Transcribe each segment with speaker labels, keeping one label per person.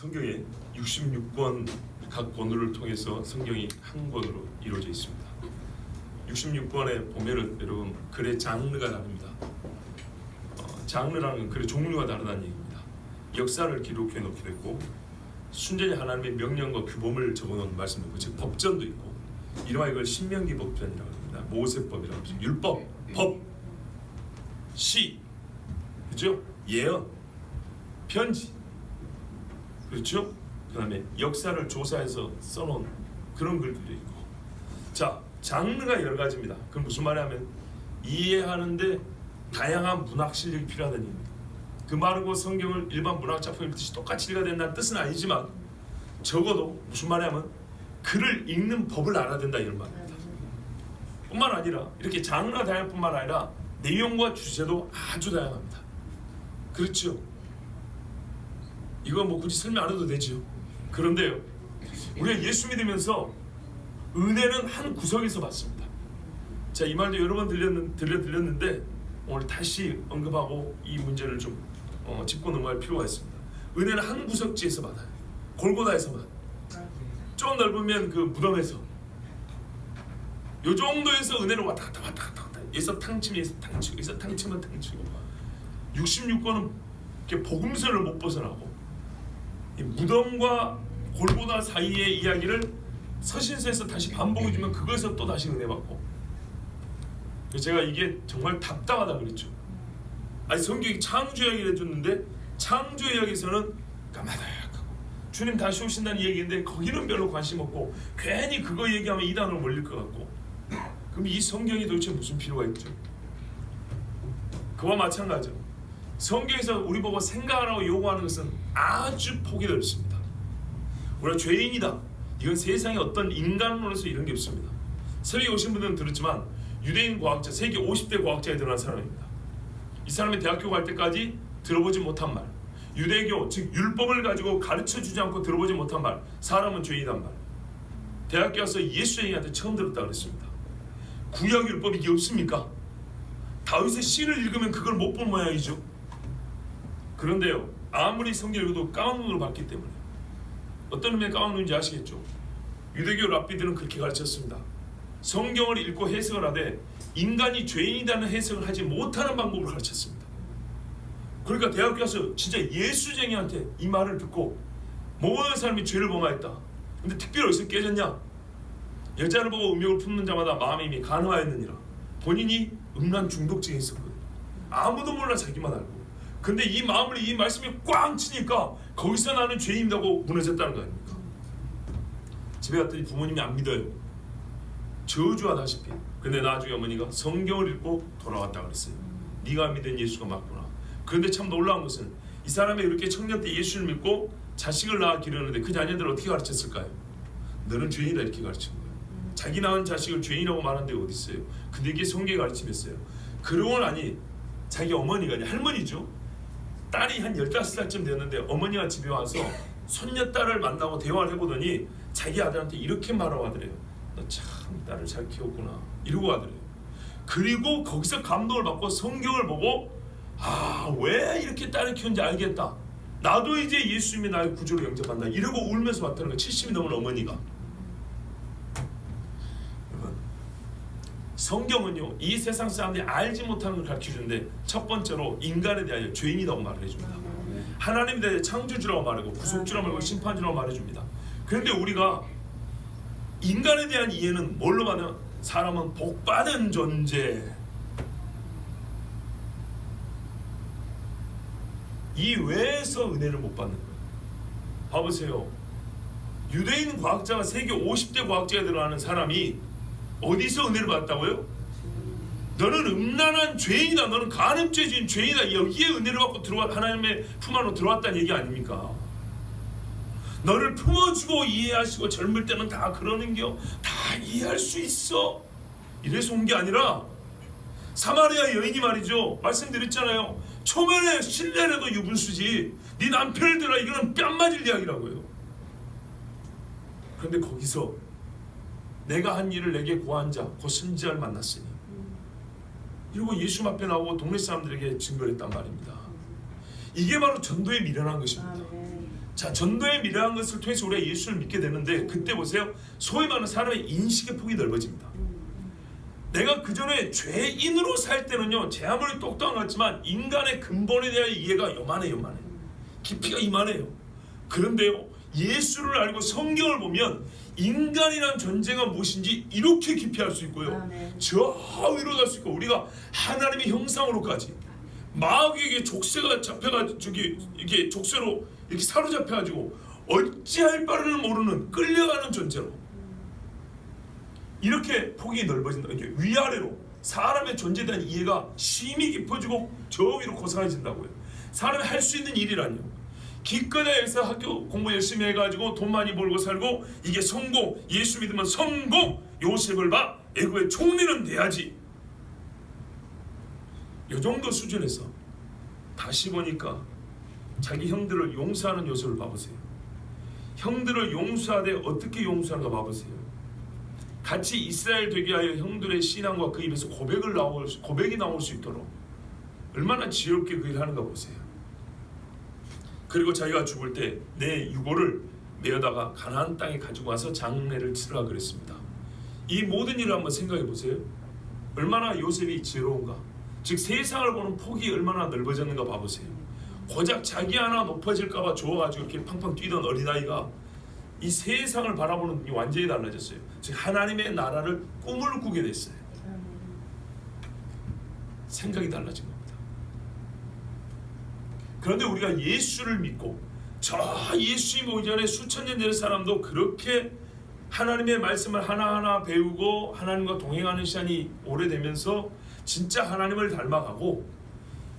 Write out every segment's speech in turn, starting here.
Speaker 1: 성경에 66권 각 권을 통해서 성경이 한 권으로 이루어져 있습니다. 66권에 보면은 여러분 글의 장르가 다릅니다. 장르라는 건 글의 종류가 다르다는 얘기입니다. 역사를 기록해 놓기도 했고 순전히 하나님의 명령과 규범을 적어놓은 말씀도 있고 즉 법전도 있고 이름하 이걸 신명기 법전이라고 합니다. 모세법이라고 합니다. 율법, 법, 시, 그죠? 예언, 편지, 그렇죠? 그 다음에 역사를 조사해서 써놓은 그런 글들이 있고 자 장르가 여러 가지입니다. 그럼 무슨 말이냐면 이해하는데 다양한 문학 실력이 필요하다는 얘기입니다. 그 말고 성경을 일반 문학 작품 읽듯이 똑같이 읽어야 된다는 뜻은 아니지만 적어도 무슨 말이냐면 글을 읽는 법을 알아야 된다 이런 말입니다. 뿐만 아니라 이렇게 장르가 다양할 뿐만 아니라 내용과 주제도 아주 다양합니다. 그렇죠? 이거 뭐 굳이 설명 안 해도 되죠. 그런데요 우리가 예수 믿으면서 은혜는 한 구석에서 받습니다. 자, 이 말도 여러 번 들렸는데 오늘 다시 언급하고 이 문제를 좀 짚고 넘어갈 필요가 있습니다. 은혜는 한 구석지에서 받아요. 골고다에서만. 좀 넓으면 그 무덤에서 요 정도에서 은혜를 왔다 갔다 여기서 탕치면 여기서 탕치고 여기서 탕치면 탕치고 66권은 이렇게 복음서를 못 벗어나고 이 무덤과 골고다 사이의 이야기를 서신서에서 다시 반복해주면 그것에서 또 다시 은혜 받고 제가 이게 정말 답답하다 그랬죠. 아니 성경이 창조 이야기를 해줬는데 창조 이야기에서는 까마득하고 주님 다시 오신다는 얘기인데 거기는 별로 관심 없고 괜히 그거 얘기하면 이단으로 몰릴 것 같고 그럼 이 성경이 도대체 무슨 필요가 있죠? 그와 마찬가지로 성경에서 우리 보고 생각하라고 요구하는 것은 아주 폭이 넓습니다. 우리가 죄인이다. 이건 세상에 어떤 인간론에서 이런 게 없습니다. 세계에 오신 분들은 들었지만 유대인 과학자, 세계 50대 과학자에 들어간 사람입니다. 이 사람이 대학교 갈 때까지 들어보지 못한 말, 유대교 즉 율법을 가지고 가르쳐주지 않고 들어보지 못한 말, 사람은 죄인이란 말. 대학교 가서 예수님한테 처음 들었다 그랬습니다. 구약 율법이 이게 없습니까? 다윗의 시를 읽으면 그걸 못 본 모양이죠. 그런데요 아무리 성경을 읽어도 까만 눈으로 봤기 때문에 어떤 의미의 까만 눈인지 아시겠죠? 유대교 랍비들은 그렇게 가르쳤습니다. 성경을 읽고 해석을 하되 인간이 죄인이라는 해석을 하지 못하는 방법을 가르쳤습니다. 그러니까 대학교 가서 진짜 예수쟁이한테 이 말을 듣고 모든 사람이 죄를 범하였다. 근데 특별히 어디서 깨졌냐? 여자를 보고 음욕을 품는 자마다 마음이 이미 간화하였느니라. 본인이 음란 중독증이 있었거든요. 아무도 몰라 자기만 알고. 근데 이 마음을 이 말씀이 꽝 치니까 거기서 나는 죄인이라고 무너졌다는 거 아닙니까? 집에 갔더니 부모님이 안 믿어요. 저주하다시피. 근데 나중에 어머니가 성경을 읽고 돌아왔다 그랬어요. 네가 믿은 예수가 맞구나. 그런데 참 놀라운 것은 이 사람이 이렇게 청년 때 예수를 믿고 자식을 낳아 기르는데 그 자녀들을 어떻게 가르쳤을까요? 너는 죄인이다 이렇게 가르친 거예요. 자기 낳은 자식을 죄인이라고 말하는 데가 어디 있어요? 근데 이게 성경의 가르침이었어요. 그러고 나니 자기 어머니가 아니 할머니죠. 딸이 한 15살쯤 됐는데 어머니가 집에 와서 손녀딸을 만나고 대화를 해보더니 자기 아들한테 이렇게 말하고 하더래요. 너 참 딸을 잘 키웠구나 이러고 하더래요. 그리고 거기서 감동을 받고 성경을 보고 아 왜 이렇게 딸을 키운지 알겠다. 나도 이제 예수님이 나의 구주로 영접한다 이러고 울면서 왔다는 거예요. 70이 넘은 어머니가. 성경은요 이 세상 사람들이 알지 못하는 걸 가르쳐주는데 첫 번째로 인간에 대하여 죄인이라고 말을 해줍니다. 하나님에 대해 창조주라고 말하고 구속주라고 말하고 심판주라고 말해줍니다. 그런데 우리가 인간에 대한 이해는 뭘로 받냐? 사람은 복받은 존재. 이 외에서 은혜를 못 받는 거예요. 봐보세요. 유대인 과학자가 세계 50대 과학자에 들어가는 사람이 어디서 은혜를 받았다고요? 너는 음란한 죄인이다. 너는 간음죄 지은 죄인이다. 여기에 은혜를 받고 하나님의 품 안으로 들어왔다는 얘기 아닙니까? 너를 품어주고 이해하시고 젊을 때는 다 그러는겨. 다 이해할 수 있어. 이래서 온 게 아니라 사마리아 여인이 말이죠. 말씀드렸잖아요. 초면에 신뢰라도 유분수지. 네 남편을 들어 이거는 뺨 맞을 이야기라고요. 그런데 거기서 내가 한 일을 내게 고한 자 곧 선지자를 만났으니 이러고 예수 앞에 나오고 동네 사람들에게 증거를 했단 말입니다. 이게 바로 전도에 미련한 것입니다. 자, 전도의 미래한 것을 통해서 우리가 예수를 믿게 되는데, 그때 보세요. 소위 말하는 사람의 인식의 폭이 넓어집니다. 내가 그 전에 죄인으로 살 때는요, 제 아무리 똑똑한 것 같지만 인간의 근본에 대한 이해가 요만해요. 깊이가 이만해요. 그런데요, 예수를 알고 성경을 보면 인간이란 존재가 무엇인지 이렇게 깊이 알 수 있고요, 저 위로 갈 수 있고, 우리가 하나님의 형상으로까지, 마귀에게 족쇄가 잡혀가지고 이게 족쇄로 이렇게 사로잡혀가지고 어찌할 바를 모르는 끌려가는 존재로, 이렇게 폭이 넓어진다. 이렇게 위아래로 사람의 존재에 대한 이해가 심히 깊어지고 저 위로 고상해진다고요. 사람이 할 수 있는 일이라뇨. 기껏 해서 학교 공부 열심히 해가지고 돈 많이 벌고 살고, 이게 성공, 예수 믿으면 성공. 요셉을 봐, 애굽의 총리는 돼야지. 요 정도 수준에서 다시 보니까 자기 형들을 용서하는 요셉을 봐보세요. 형들을 용서하되 어떻게 용서하는가 봐보세요. 같이 이스라엘 되게 하여 형들의 신앙과 그 입에서 고백이 나올 수 있도록 얼마나 지혜롭게 그 일을 하는가 보세요. 그리고 자기가 죽을 때 내 유고를 메어다가 가나안 땅에 가지고 와서 장례를 치르라 그랬습니다. 이 모든 일을 한번 생각해 보세요. 얼마나 요셉이 지혜로운가. 즉 세상을 보는 폭이 얼마나 넓어졌는가 봐보세요. 고작 자기 하나 높아질까 봐 좋아가지고 이렇게 팡팡 뛰던 어린아이가 이 세상을 바라보는 눈이 완전히 달라졌어요. 즉 하나님의 나라를 꿈을 꾸게 됐어요. 생각이 달라진 겁니다. 그런데 우리가 예수를 믿고, 저 예수님 오기 전에 수천 년 전의 사람도 그렇게 하나님의 말씀을 하나하나 배우고 하나님과 동행하는 시간이 오래되면서 진짜 하나님을 닮아가고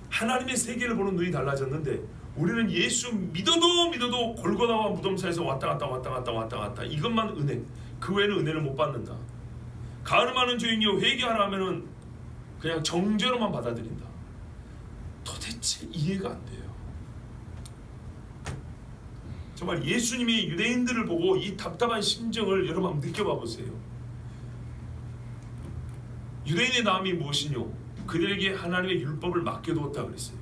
Speaker 1: 하나님의 세계를 보는 눈이 달라졌는데, 우리는 예수 믿어도 골고다와 무덤사에서 왔다 갔다 이것만 은혜, 그 외에는 은혜를 못 받는다. 가늠하는 죄인이여 회개하라 하면은 그냥 정죄로만 받아들인다. 도대체 이해가 안 돼요. 정말 예수님이 유대인들을 보고 이 답답한 심정을 여러분 한번 느껴봐 보세요. 유대인의 나음이 무엇이뇨? 그들에게 하나님의 율법을 맡겨두었다 그랬어요.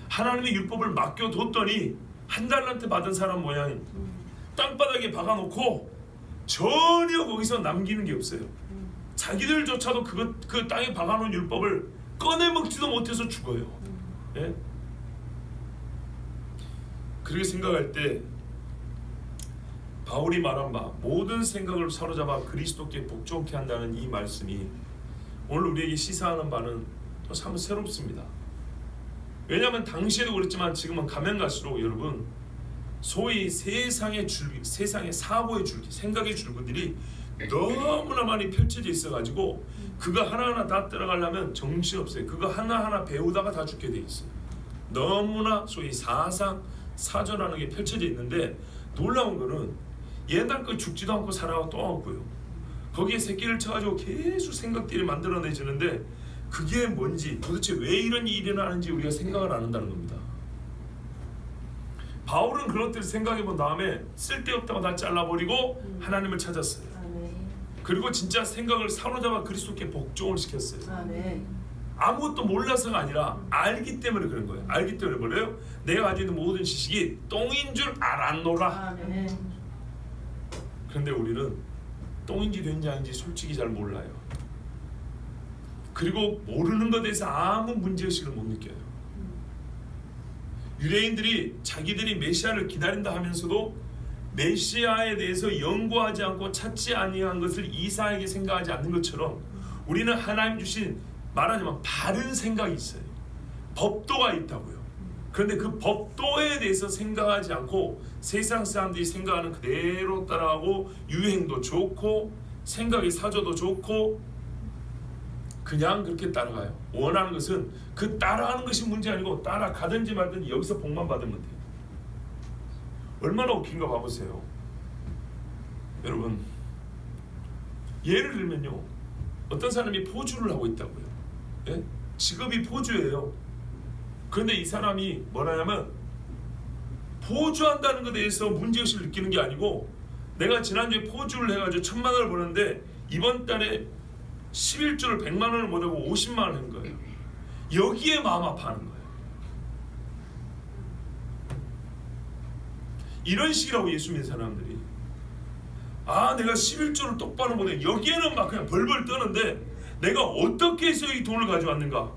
Speaker 1: 하나님의 율법을 맡겨뒀더니 한 달란트 받은 사람 모양 땅바닥에 박아놓고 전혀 거기서 남기는 게 없어요. 자기들조차도 그 땅에 박아놓은 율법을 꺼내먹지도 못해서 죽어요. 예? 그렇게 생각할 때 바울이 말한 바 모든 생각을 사로잡아 그리스도께 복종케 한다는 이 말씀이 오늘 우리에게 시사하는 바는 참 새롭습니다. 왜냐하면 당시에도 그랬지만 지금은 가면 갈수록 여러분, 소위 세상의 줄기, 세상의 사고의 줄기, 생각의 줄기들이 너무나 많이 펼쳐져 있어가지고 그거 하나하나 다 따라가려면 정신없어요. 그거 하나하나 배우다가 다 죽게 돼 있어요. 너무나 소위 사상, 사전하는 게 펼쳐져 있는데, 놀라운 거는 옛날 거 죽지도 않고 살아가 또 왔고요. 거기에 새끼를 쳐가지고 계속 생각들이 만들어내지는데, 그게 뭔지, 도대체 왜 이런 일이 일어나는지 우리가 생각을 안 한다는 겁니다. 바울은 그런 것들을 생각해 본 다음에 쓸데없다고 다 잘라버리고 하나님을 찾았어요. 그리고 진짜 생각을 사로잡아 그리스도께 복종을 시켰어요. 아무것도 몰라서가 아니라 알기 때문에 그런 거예요. 알기 때문에 뭐래요? 내가 가지고 있는 모든 지식이 똥인 줄 알았노라. 그런데 우리는 똥인지 된지 아닌지 솔직히 잘 몰라요. 그리고 모르는 것에 대해서 아무 문제의식을 못 느껴요. 유대인들이 자기들이 메시아를 기다린다 하면서도 메시아에 대해서 연구하지 않고 찾지 아니한 것을 이상하게 생각하지 않는 것처럼, 우리는 하나님 주신, 말하자면 바른 생각이 있어요. 법도가 있다고요. 그런데 그 법도에 대해서 생각하지 않고 세상 사람들이 생각하는 그대로 따라가고, 유행도 좋고 생각이 사조도 좋고 그냥 그렇게 따라가요. 원하는 것은 그 따라가는 것이 문제 아니고 따라가든지 말든지 여기서 복만 받으면 돼요. 얼마나 웃긴가 봐보세요. 여러분, 예를 들면요, 어떤 사람이 포주를 하고 있다고요. 예? 직업이 포주예요. 그런데 이 사람이 뭐라냐면, 포주한다는 것에 대해서 문제의식을 느끼는 게 아니고, 내가 지난주에 포주를 해가지고 1,000만 원을 버는데 이번 달에 11조를 100만 원을 못하고 50만 원을 한 거예요. 여기에 마음 아파하는 거예요. 이런 식이라고 예수 믿는 사람들이. 내가 11조를 똑바로 못해. 여기에는 막 그냥 벌벌 떠는데 내가 어떻게 해서 이 돈을 가져왔는가?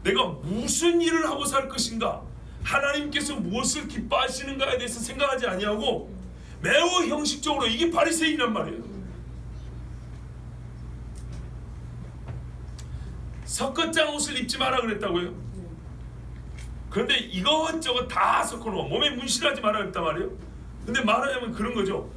Speaker 1: 내가 무슨 일을 하고 살 것인가? 하나님께서 무엇을 기뻐하시는가에 대해서 생각하지 아니하고 매우 형식적으로, 이게 바리새인이란 말이에요. 섞어짠 옷을 입지 마라 그랬다고요. 그런데 이것저것 다 섞어놓아. 몸에 문신하지 마라 그랬단 말이에요. 근데 말하자면 그런 거죠.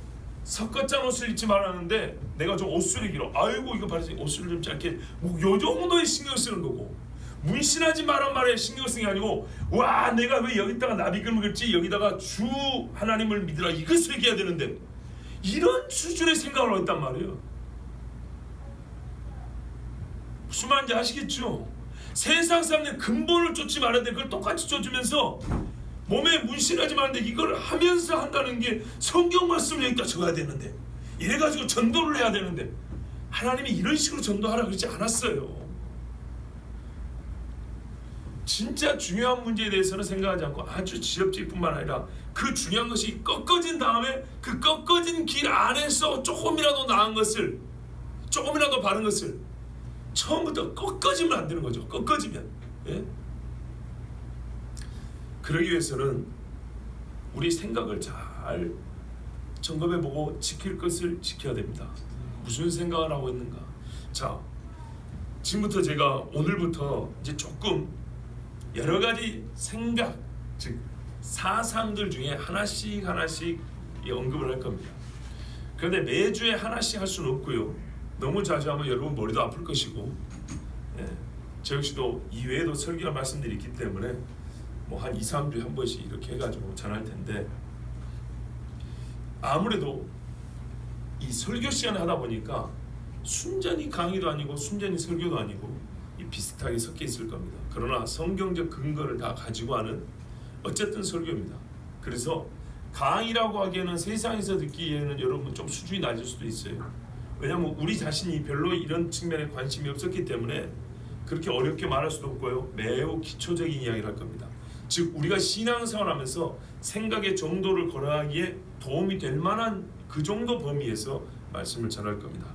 Speaker 1: 섞어짠 옷을 입지 말라는데 내가 좀 옷술이 길어. 아이고 이거 바리새인 옷술을 좀 짧게, 뭐 요 정도에 신경 쓰는 거고, 문신하지 마란 말에 신경 쓰는 게 아니고, 와 내가 왜 여기다가 나비금을 긁지, 여기다가 주 하나님을 믿으라 이것을 얘기해야 되는데, 이런 수준의 생각을 하고 있단 말이에요. 무슨 말인지 아시겠죠? 세상 사람들 근본을 쫓지 말아야 돼. 그걸 똑같이 쫓으면서 몸에 문신하지 말는데 이걸 하면서 한다는 게 성경 말씀을 여기다 적어야 되는데, 이래가지고 전도를 해야 되는데, 하나님이 이런 식으로 전도하라 그러지 않았어요. 진짜 중요한 문제에 대해서는 생각하지 않고 아주 지엽질 뿐만 아니라 그 중요한 것이 꺾어진 다음에 그 꺾어진 길 안에서 조금이라도 나은 것을, 조금이라도 바른 것을 처음부터 꺾어지면 안 되는 거죠. 꺾어지면. 예? 그러기 위해서는 우리 생각을 잘 점검해보고 지킬 것을 지켜야 됩니다. 무슨 생각을 하고 있는가? 자, 지금부터 제가 오늘부터 이제 조금 여러 가지 생각, 즉 사상들 중에 하나씩 언급을 할 겁니다. 그런데 매주에 하나씩 할 수는 없고요. 너무 자주 하면 여러분 머리도 아플 것이고, 저 역시도 이외에도 설교할 말씀들이 있기 때문에 뭐 한 2-3주에 한 번씩 이렇게 해가지고 전할 텐데, 아무래도 이 설교 시간을 하다 보니까 순전히 강의도 아니고 순전히 설교도 아니고 비슷하게 섞여 있을 겁니다. 그러나 성경적 근거를 다 가지고 하는 어쨌든 설교입니다. 그래서 강의라고 하기에는 세상에서 듣기에는 여러분 좀 수준이 낮을 수도 있어요. 왜냐하면 우리 자신이 별로 이런 측면에 관심이 없었기 때문에 그렇게 어렵게 말할 수도 없고요. 매우 기초적인 이야기를 할 겁니다. 즉 우리가 신앙생활하면서 생각의 정도를 걸어가기에 도움이 될 만한 그 정도 범위에서 말씀을 전할 겁니다.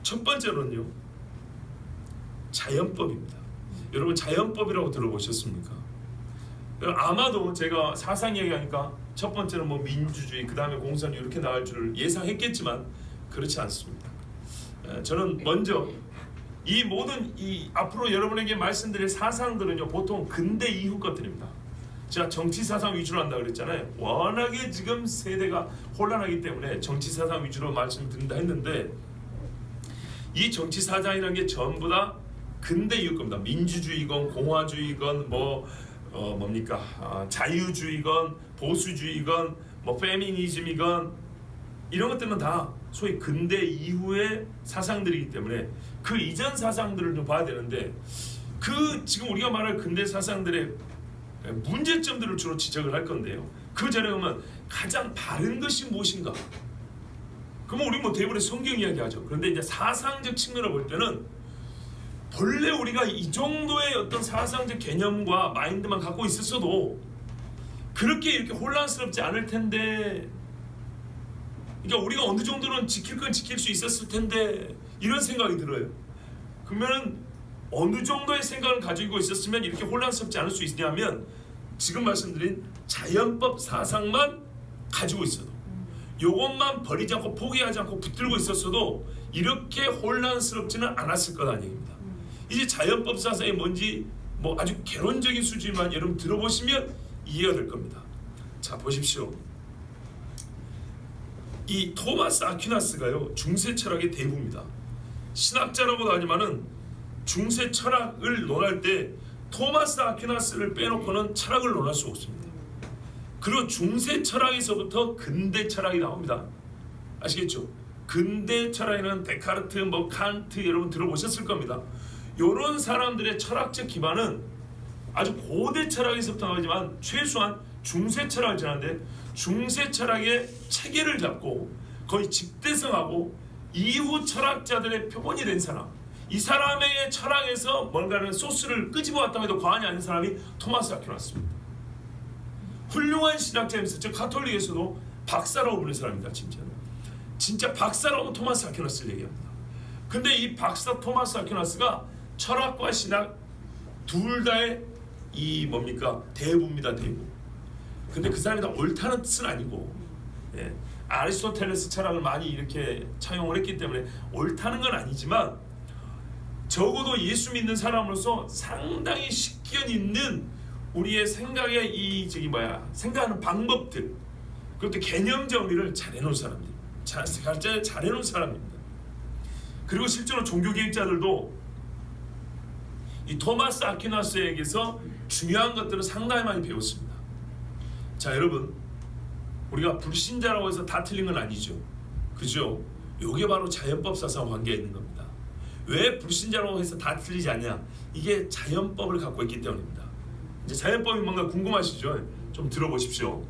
Speaker 1: 첫 번째로는요, 자연법입니다. 여러분 자연법이라고 들어보셨습니까? 아마도 제가 사상 얘기하니까 첫 번째는 뭐 민주주의, 그 다음에 공산주의 이렇게 나갈 줄을 예상했겠지만 그렇지 않습니다. 저는 먼저 이 모든 이 앞으로 여러분에게 말씀드릴 사상들은요 보통 근대 이후 것들입니다. 제가 정치 사상 위주로 한다 그랬잖아요. 워낙에 지금 세대가 혼란하기 때문에 정치 사상 위주로 말씀을 드린다 했는데, 이 정치 사상이라는 게 전부 다 근대 이후 겁니다. 민주주의건 공화주의건 뭡니까 자유주의건 보수주의건 뭐 페미니즘이건 이런 것들은 다 소위 근대 이후의 사상들이기 때문에 그 이전 사상들을 좀 봐야 되는데, 그 지금 우리가 말할 근대 사상들의 문제점들을 주로 지적을 할 건데요. 그 전에 보면 가장 바른 것이 무엇인가? 그러면 우리 뭐 대부분 성경 이야기하죠. 그런데 이제 사상적 측면을 볼 때는 본래 우리가 이 정도의 어떤 사상적 개념과 마인드만 갖고 있었어도 그렇게 이렇게 혼란스럽지 않을 텐데, 그러니까 우리가 어느 정도는 지킬 건 지킬 수 있었을 텐데 이런 생각이 들어요. 그러면 어느 정도의 생각을 가지고 있었으면 이렇게 혼란스럽지 않을 수 있냐면, 지금 말씀드린 자연법 사상만 가지고 있어도, 요것만 버리지 않고 포기하지 않고 붙들고 있었어도 이렇게 혼란스럽지는 않았을 거라는 얘기입니다. 이제 자연법 사상이 뭔지 뭐 아주 개론적인 수준만 여러분 들어보시면 이해가 될 겁니다. 자 보십시오. 이 토마스 아퀴나스가요 중세 철학의 대부입니다. 신학자라고도 하지만은 중세 철학을 논할 때 토마스 아퀴나스를 빼놓고는 철학을 논할 수 없습니다. 그리고 중세 철학에서부터 근대 철학이 나옵니다. 아시겠죠? 근대 철학에는 데카르트, 뭐 칸트 여러분 들어보셨을 겁니다. 이런 사람들의 철학적 기반은 아주 고대 철학에서부터 나오지만 최소한 중세 철학을 지나는데, 중세 철학의 체계를 잡고 거의 집대성하고 이후 철학자들의 표본이 된 사람, 이 사람의 철학에서 뭔가는 소스를 끄집어 왔다고 해도 과언이 아닌 사람이 토마스 아퀴나스입니다. 훌륭한 신학자이면서 즉 가톨릭에서도 박사라고 부르는 사람입니다. 진짜 박사라고 토마스 아퀴나스를 얘기합니다. 근데 이 박사 토마스 아퀴나스가 철학과 신학 둘 다의 이 뭡니까 대부입니다. 대부. 근데 그 사람이 다 옳다는 뜻은 아니고, 예, 아리스토텔레스 철학을 많이 이렇게 차용을 했기 때문에 옳다는 건 아니지만 적어도 예수 믿는 사람으로서 상당히 식견 있는 우리의 생각의 이 생각하는 방법들, 그것도 개념 정리를 잘 해놓은 사람들, 잘 해놓은 사람입니다. 그리고 실제로 종교개혁자들도 이 토마스 아퀴나스에게서 중요한 것들을 상당히 많이 배웠습니다. 자, 여러분, 우리가 불신자라고 해서 다 틀린 건 아니죠. 그죠? 이게 바로 자연법사상 관계가 있는 겁니다. 왜 불신자라고 해서 다 틀리지 않냐? 이게 자연법을 갖고 있기 때문입니다. 이제 자연법이 뭔가 궁금하시죠? 좀 들어보십시오.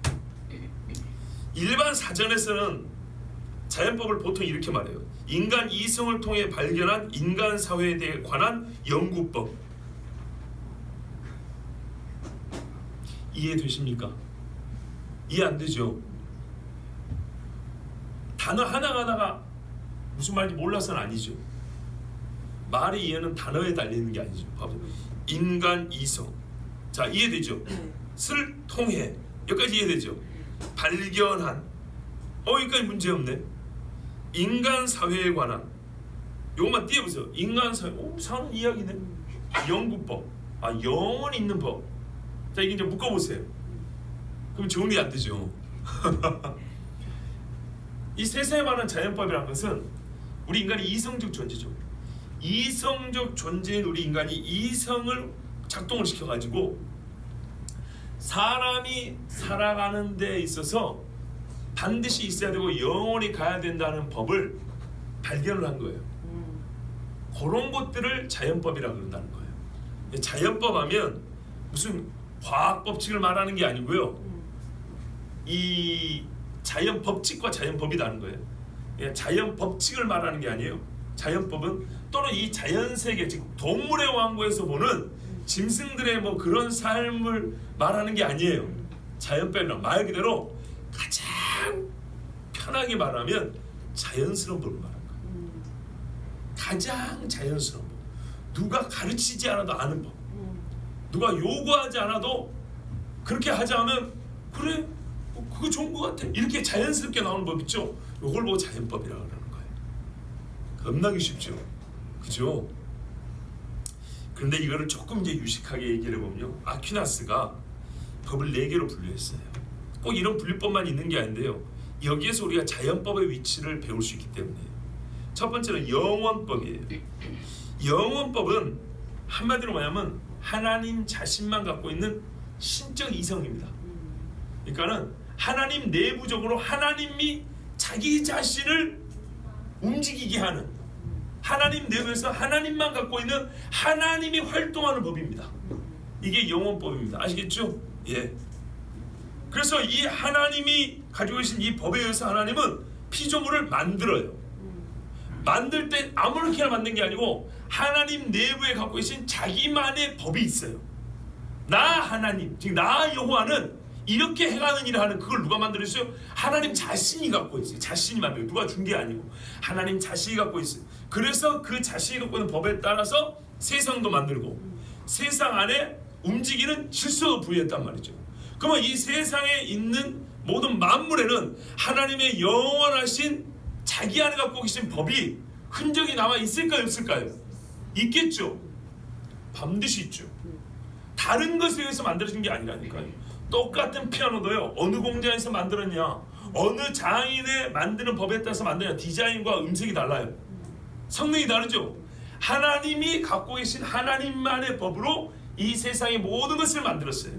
Speaker 1: 일반 사전에서는 자연법을 보통 이렇게 말해요. 인간 이성을 통해 발견한 인간 사회에 대해 관한 연구법. 이해되십니까? 이해 안 되죠? 단어 하나하나가 무슨 말인지 몰라서는 아니죠. 말의 이해는 단어에 달리는 게 아니죠. 봐보세요. 인간 이성. 자, 이해되죠? 를 통해. 여기까지 이해되죠? 발견한. 여기까지 문제 없네. 인간 사회에 관한. 요것만 띄워보세요. 인간 사회. 사는 이야기네. 연구법. 영원히 있는 법. 자, 이게 이제 묶어보세요. 그럼 정리 안 되죠. 이 세상에 관한 자연법이라는 것은 우리 인간이 이성적 존재죠. 이성적 존재인 우리 인간이 이성을 작동을 시켜가지고 사람이 살아가는 데 있어서 반드시 있어야 되고 영원히 가야 된다는 법을 발견을 한 거예요. 그런 것들을 자연법이라고 그런다는 거예요. 자연법 하면 무슨 과학 법칙을 말하는 게 아니고요. 이 자연 법칙과 자연법이라는 거예요. 자연 법칙을 말하는 게 아니에요. 자연법은 또는 이 자연 세계, 즉 동물의 왕국에서 보는 짐승들의 뭐 그런 삶을 말하는 게 아니에요. 자연법이란 말 그대로 가장 편하게 말하면 자연스러운 법을 말하는 거예요. 가장 자연스러운 법. 누가 가르치지 않아도 아는 법. 누가 요구하지 않아도 그렇게 하자면 그래, 그거 좋은 것 같아. 이렇게 자연스럽게 나오는 법 있죠. 요걸 보고 자연법이라고 하는 거예요. 겁나기 쉽죠. 그죠? 그런데 이거를 조금 이제 유식하게 얘기를 해보면요, 아퀴나스가 법을 4개로 분류했어요. 꼭 이런 분류법만 있는 게 아닌데요, 여기에서 우리가 자연법의 위치를 배울 수 있기 때문에 첫 번째는 영원법이에요. 영원법은 한마디로 말하면 하나님 자신만 갖고 있는 신적 이성입니다. 그러니까는 하나님 내부적으로 하나님이 자기 자신을 움직이게 하는, 하나님 내부에서 하나님만 갖고 있는 하나님이 활동하는 법입니다. 이게 영원법입니다. 아시겠죠? 예. 그래서 이 하나님이 가지고 계신 이 법에 의해서 하나님은 피조물을 만들어요. 만들 때 아무렇게나 만든 게 아니고 하나님 내부에 갖고 계신 자기만의 법이 있어요. 나 하나님, 즉 나 여호와는 이렇게 해가는 일을 하는, 그걸 누가 만들었어요? 하나님 자신이 갖고 있어요. 자신이 만들어요. 누가 준 게 아니고 하나님 자신이 갖고 있어요. 그래서 그 자신이 갖고 있는 법에 따라서 세상도 만들고 세상 안에 움직이는 질서도 부여했단 말이죠. 그러면 이 세상에 있는 모든 만물에는 하나님의 영원하신 자기 안에 갖고 계신 법이 흔적이 남아 있을까요, 없을까요? 있겠죠. 반드시 있죠. 다른 것에 의해서 만들어진 게 아니라니까요. 똑같은 피아노도요, 어느 공장에서 만들었냐, 어느 장인의 만드는 법에 따라서 만드냐, 디자인과 음색이 달라요. 성능이 다르죠. 하나님이 갖고 계신 하나님만의 법으로 이 세상의 모든 것을 만들었어요.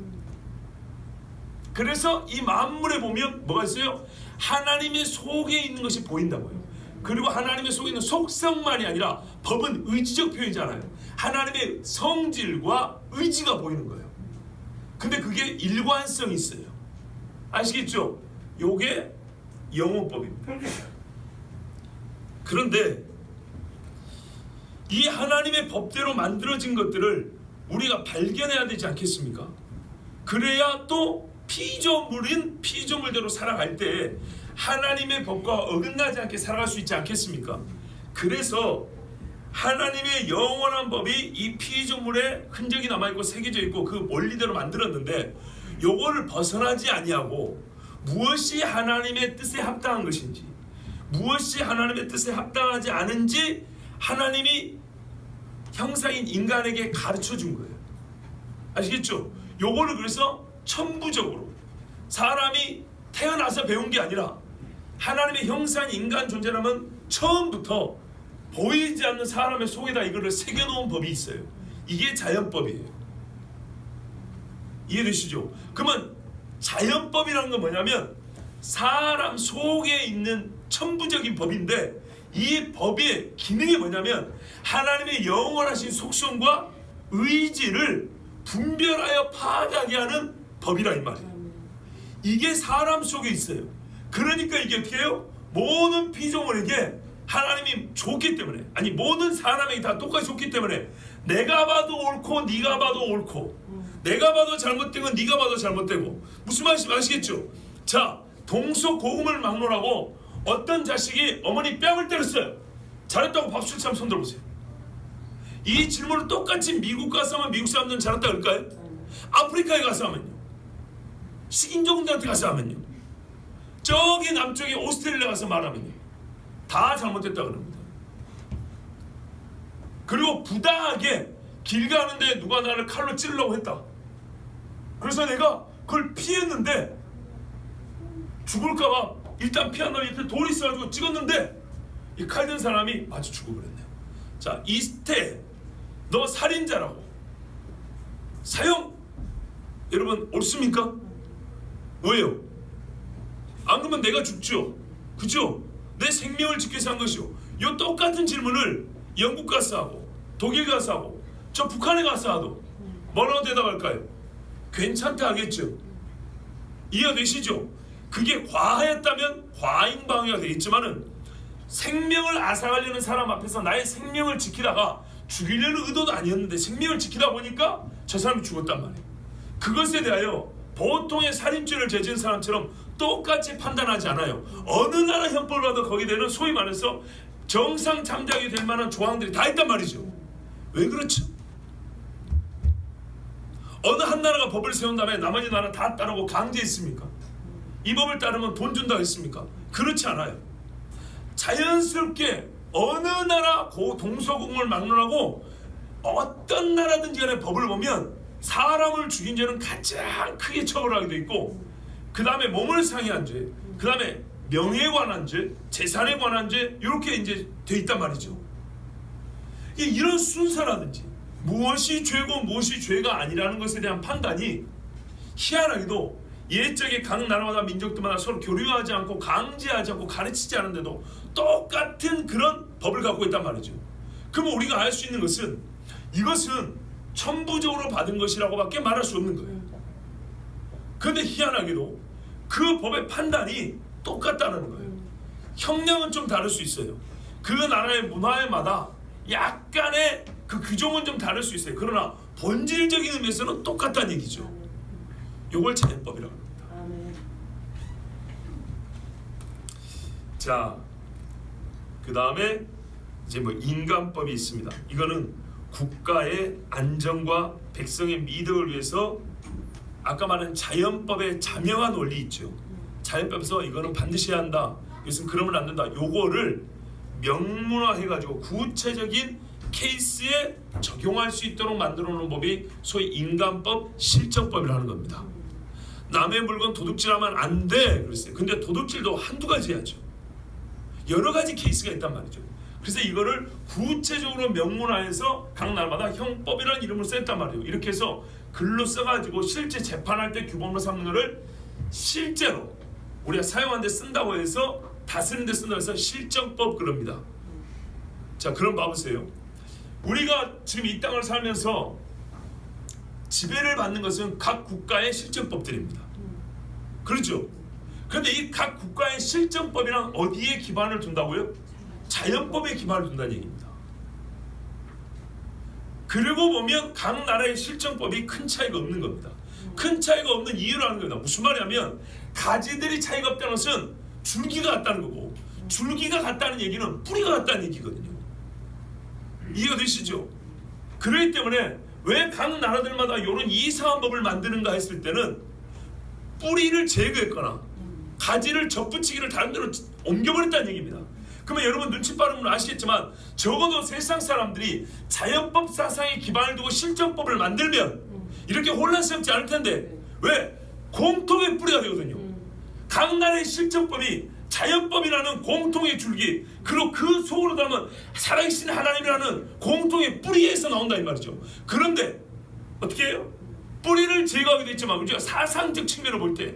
Speaker 1: 그래서 이 만물에 보면 뭐가 있어요? 하나님의 속에 있는 것이 보인다고요. 그리고 하나님의 속에 있는 속성만이 아니라 법은 의지적 표현이잖아요. 하나님의 성질과 의지가 보이는 거예요. 근데 그게 일관성이 있어요. 아시겠죠? 요게 영원법입니다. 그런데 이 하나님의 법대로 만들어진 것들을 우리가 발견해야 되지 않겠습니까? 그래야 또 피조물인 피조물대로 살아갈 때 하나님의 법과 어긋나지 않게 살아갈 수 있지 않겠습니까? 그래서 하나님의 영원한 법이 이 피조물에 흔적이 남아있고 새겨져 있고 그 원리대로 만들었는데 요거를 벗어나지 아니하고 무엇이 하나님의 뜻에 합당한 것인지 무엇이 하나님의 뜻에 합당하지 않은지 하나님이 형상인 인간에게 가르쳐 준 거예요. 아시겠죠? 요거를 그래서 천부적으로 사람이 태어나서 배운 게 아니라 하나님의 형상인 인간 존재라면 처음부터 보이지 않는 사람의 속에다 이거를 새겨놓은 법이 있어요. 이게 자연법이에요. 이해되시죠? 그러면 자연법이라는 건 뭐냐면 사람 속에 있는 천부적인 법인데 이 법의 기능이 뭐냐면 하나님의 영원하신 속성과 의지를 분별하여 파악하게 하는 법이라 이 말이에요. 이게 사람 속에 있어요. 그러니까 이게 어떻게 해요? 모든 피조물에게 하나님이 좋기 때문에, 아니 모든 사람에게 다 똑같이 좋기 때문에 내가 봐도 옳고 네가 봐도 옳고 내가 봐도 잘못된 건 네가 봐도 잘못되고, 무슨 말인지 아시겠죠? 자, 동서고금을 막론하고 어떤 자식이 어머니 뺨을 때렸어요. 잘했다고 박수 참 손 들어보세요. 이 질문을 똑같이 미국 가서 하면 미국 사람들은 잘했다 그럴까요? 아프리카에 가서 하면요, 식인종들한테 가서 하면요, 저기 남쪽에 오스트레일리아 가서 말하면요 다 잘못됐다 그럽니다. 그리고 부당하게 길 가는데 누가 나를 칼로 찌르려고 했다. 그래서 내가 그걸 피했는데 죽을까봐 일단 피한 다음에 옆에 돌이 있어가지고 찍었는데 이 칼 든 사람이 마주 죽어버렸네요. 자, 이스테 너 살인자라고 사형. 여러분 옳습니까? 왜요? 안 그러면 내가 죽죠. 그죠? 내 생명을 지키기 위해서 한 것이요. 이 똑같은 질문을 영국 가서 하고 독일 가서 하고 저 북한에 가서 하도 뭐라고 대답할까요? 괜찮다 하겠죠. 이해되시죠? 그게 과하였다면 과잉방위가 되겠지만은 생명을 앗아가려는 사람 앞에서 나의 생명을 지키다가 죽이려는 의도도 아니었는데 생명을 지키다 보니까 저 사람이 죽었단 말이에요. 그것에 대하여 보통의 살인죄를 저지른 사람처럼 똑같이 판단하지 않아요. 어느 나라 형법을 봐도 거기에 대한 소위 말해서 정상 참작이 될 만한 조항들이 다 있단 말이죠. 왜 그렇죠? 어느 한 나라가 법을 세운 다음에 나머지 나라 다 따르고 강제했습니까? 이 법을 따르면 돈 준다고 했습니까? 그렇지 않아요. 자연스럽게 어느 나라 동서고금을 막론하고 어떤 나라든지 간에 법을 보면 사람을 죽인 죄는 가장 크게 처벌하게 돼 있고, 그 다음에 몸을 상해한 죄, 그 다음에 명예에 관한 죄, 재산에 관한 죄, 이렇게 이제 돼 있단 말이죠. 이런 순서라든지 무엇이 죄고 무엇이 죄가 아니라는 것에 대한 판단이 희한하게도 옛적에 각 나라마다 민족들마다 서로 교류하지 않고 강제하지 않고 가르치지 않은데도 똑같은 그런 법을 갖고 있단 말이죠. 그러면 우리가 알 수 있는 것은 이것은 천부적으로 받은 것이라고밖에 말할 수 없는 거예요. 그런데 희한하게도 그 법의 판단이 똑같다는 거예요. 형량은 좀 다를 수 있어요. 그 나라의 문화에마다 약간의 그 규정은 좀 다를 수 있어요. 그러나 본질적인 의미에서는 똑같다는 얘기죠. 이걸 자연법이라고 합니다. 자, 그 다음에 이제 뭐 인간법이 있습니다. 이거는 국가의 안정과 백성의 미덕을 위해서 아까 말한 자연법의 자명한 원리 있죠. 자연법에서 이거는 반드시 해야 한다, 이것은 그러면 안 된다, 요거를 명문화해가지고 구체적인 케이스에 적용할 수 있도록 만들어 놓은 법이 소위 인간법, 실정법이라는 겁니다. 남의 물건 도둑질하면 안 돼 그랬어요. 근데 도둑질도 한두 가지 해야죠. 여러 가지 케이스가 있단 말이죠. 그래서 이거를 구체적으로 명문화해서 각 나라마다 형법이라는 이름을 썼단 말이에요. 이렇게 해서 글로 써가지고 실제 재판할 때 규범으로 삼는 거를 실제로 우리가 사용하는 데 쓴다고 해서 다스리는 데 쓴다고 해서 실정법 그럽니다. 자, 그럼 봐보세요. 우리가 지금 이 땅을 살면서 지배를 받는 것은 각 국가의 실정법들입니다. 그렇죠? 그런데 이 각 국가의 실정법이란 어디에 기반을 둔다고요? 자연법에 기반을 둔다는 얘기입니다. 그리고 보면 각 나라의 실정법이 큰 차이가 없는 겁니다. 큰 차이가 없는 이유라는 거다. 무슨 말이냐면 가지들이 차이가 없다는 것은 줄기가 같다는 거고, 줄기가 같다는 얘기는 뿌리가 같다는 얘기거든요. 이해가 되시죠? 그렇기 때문에 왜 각 나라들마다 이런 이상한 법을 만드는가 했을 때는 뿌리를 제거했거나 가지를 접붙이기를 다른 데로 옮겨버렸다는 얘기입니다. 그러면 여러분 눈치 빠르면 아시겠지만 적어도 세상 사람들이 자연법 사상에 기반을 두고 실정법을 만들면 이렇게 혼란스럽지 않을 텐데, 왜? 공통의 뿌리가 되거든요. 각 나라의 실정법이 자연법이라는 공통의 줄기, 그리고 그 속으로 담은 살아계신 하나님이라는 공통의 뿌리에서 나온다 이 말이죠. 그런데 어떻게 해요? 뿌리를 제거하기도 했지만 우리가 사상적 측면을 볼 때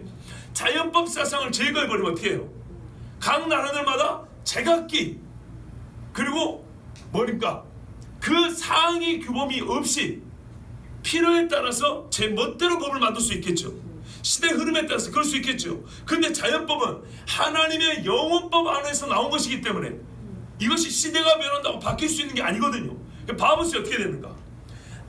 Speaker 1: 자연법 사상을 제거해버리면 어떻게 해요? 각 나라들마다 제각기, 그리고 뭡니까? 그 상위 규범이 없이 필요에 따라서 제 멋대로 법을 만들 수 있겠죠. 시대 흐름에 따라서 그럴 수 있겠죠. 근데 자연법은 하나님의 영원법 안에서 나온 것이기 때문에 이것이 시대가 변한다고 바뀔 수 있는 게 아니거든요. 봐보세요. 어떻게 되는가?